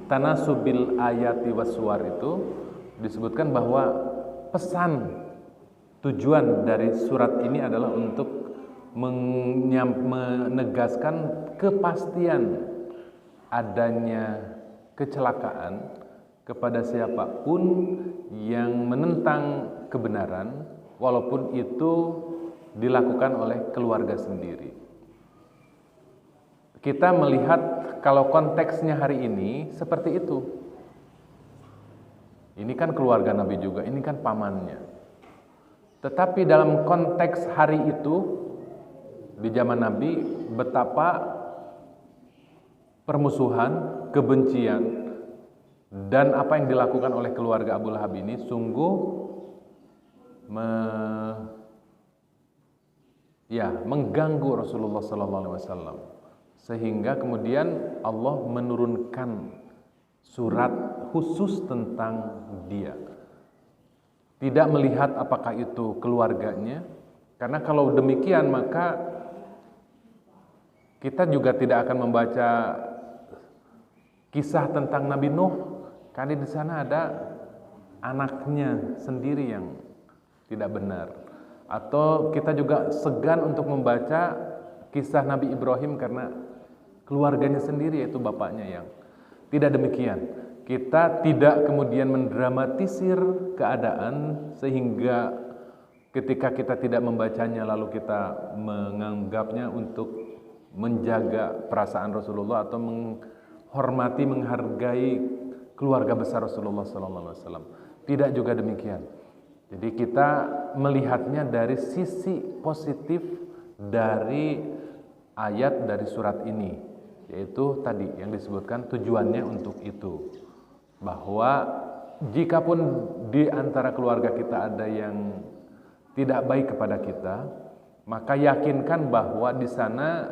tanasubil ayati wassuar itu disebutkan bahwa pesan tujuan dari surat ini adalah untuk menegaskan kepastian adanya kecelakaan kepada siapapun yang menentang kebenaran, walaupun itu dilakukan oleh keluarga sendiri. Kita melihat kalau konteksnya hari ini seperti itu. Ini kan keluarga Nabi juga, ini kan pamannya. Tetapi dalam konteks hari itu, di zaman Nabi, betapa permusuhan, kebencian, dan apa yang dilakukan oleh keluarga Abu Lahab ini sungguh mengganggu Rasulullah SAW, sehingga kemudian Allah menurunkan surat khusus tentang dia. Tidak melihat apakah itu keluarganya, karena kalau demikian maka kita juga tidak akan membaca kisah tentang Nabi Nuh, karena di sana ada anaknya sendiri yang tidak benar. Atau kita juga segan untuk membaca kisah Nabi Ibrahim karena keluarganya sendiri, yaitu bapaknya yang tidak demikian. Kita tidak kemudian mendramatisir keadaan sehingga ketika kita tidak membacanya lalu kita menganggapnya untuk menjaga perasaan Rasulullah atau menghormati, menghargai keluarga besar Rasulullah SAW. Tidak juga demikian. Jadi kita melihatnya dari sisi positif dari ayat dari surat ini, yaitu tadi yang disebutkan tujuannya untuk itu, bahwa jikapun di antara keluarga kita ada yang tidak baik kepada kita, maka yakinkan bahwa di sana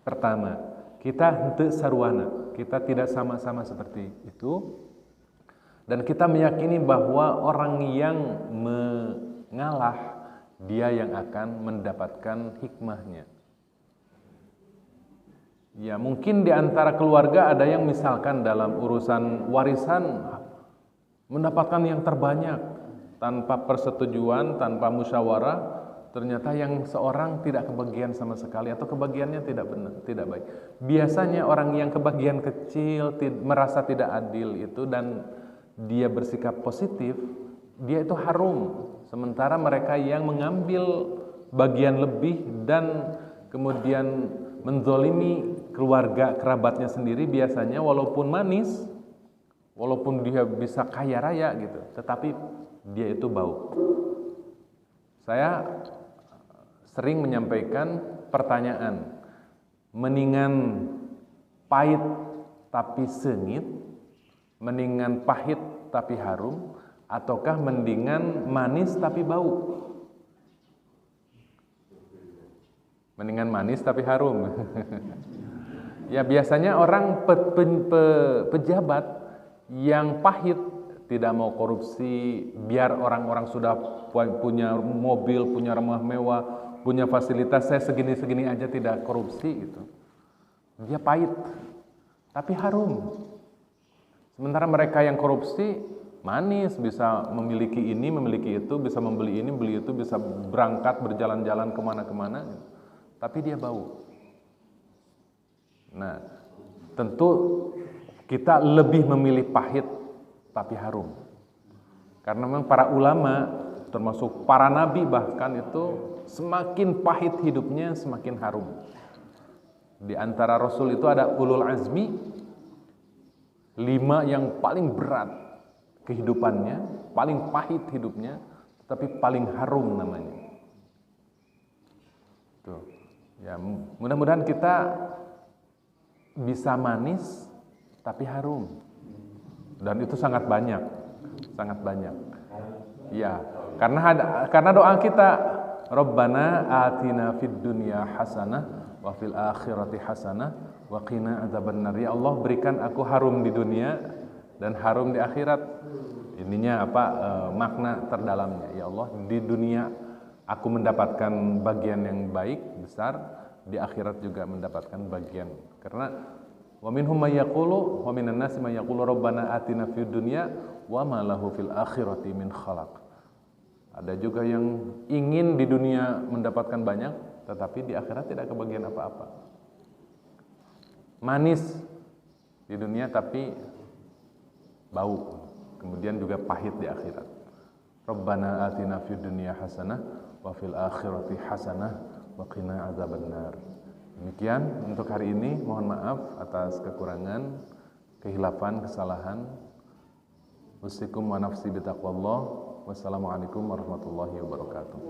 pertama kita henteu sarwana, kita tidak sama-sama seperti itu. Dan kita meyakini bahwa orang yang mengalah, dia yang akan mendapatkan hikmahnya. Ya, mungkin di antara keluarga ada yang misalkan dalam urusan warisan mendapatkan yang terbanyak tanpa persetujuan, tanpa musyawarah, ternyata yang seorang tidak kebagian sama sekali atau kebagiannya tidak benar, tidak baik. Biasanya orang yang kebagian kecil merasa tidak adil itu dan dia bersikap positif, dia itu harum. Sementara mereka yang mengambil bagian lebih dan kemudian menzolimi keluarga kerabatnya sendiri, biasanya walaupun manis, walaupun dia bisa kaya raya gitu, tetapi dia itu bau. Saya sering menyampaikan pertanyaan, mendingan pahit tapi sengit, mendingan pahit tapi harum, ataukah mendingan manis tapi bau? Mendingan manis tapi harum. Ya biasanya orang pejabat yang pahit, tidak mau korupsi, biar orang-orang sudah punya mobil, punya rumah mewah, punya fasilitas, saya segini-segini aja tidak korupsi gitu. Dia pahit, tapi harum. Sementara mereka yang korupsi manis, bisa memiliki ini, memiliki itu, bisa membeli ini, beli itu, bisa berangkat, berjalan-jalan kemana-kemana, tapi dia bau. Nah, tentu kita lebih memilih pahit tapi harum. Karena memang para ulama, termasuk para nabi bahkan itu semakin pahit hidupnya semakin harum. Di antara rasul itu ada ulul azmi, 5 yang paling berat kehidupannya, paling pahit hidupnya, tapi paling harum namanya. Tuh. Ya, mudah-mudahan kita bisa manis tapi harum. Dan itu sangat banyak. Sangat banyak. Ya, karena doa kita, Rabbana atina fid dunya hasanah wa fil akhirati hasanah wa qina adzabannar. Ya Allah, berikan aku harum di dunia dan harum di akhirat. Ininya apa? Makna terdalamnya. Ya Allah, di dunia aku mendapatkan bagian yang baik, besar, di akhirat juga mendapatkan bagian. Karena wa minhum may yaqulu wa minan nasi may yaqulu rabbana atina fid dunya wa ma lahu fil akhirati min khalaq. Ada juga yang ingin di dunia mendapatkan banyak, tetapi di akhirat tidak kebagian apa-apa. Manis di dunia tapi bau, kemudian juga pahit di akhirat. Rabbana atina fid dunya hasanah wa fil akhirati hasanah wa qina adzabannar. Demikian untuk hari ini, mohon maaf atas kekurangan, kehilafan, kesalahan. Usikum wa nafsi bitaqwallah. Wassalamualaikum warahmatullahi wabarakatuh.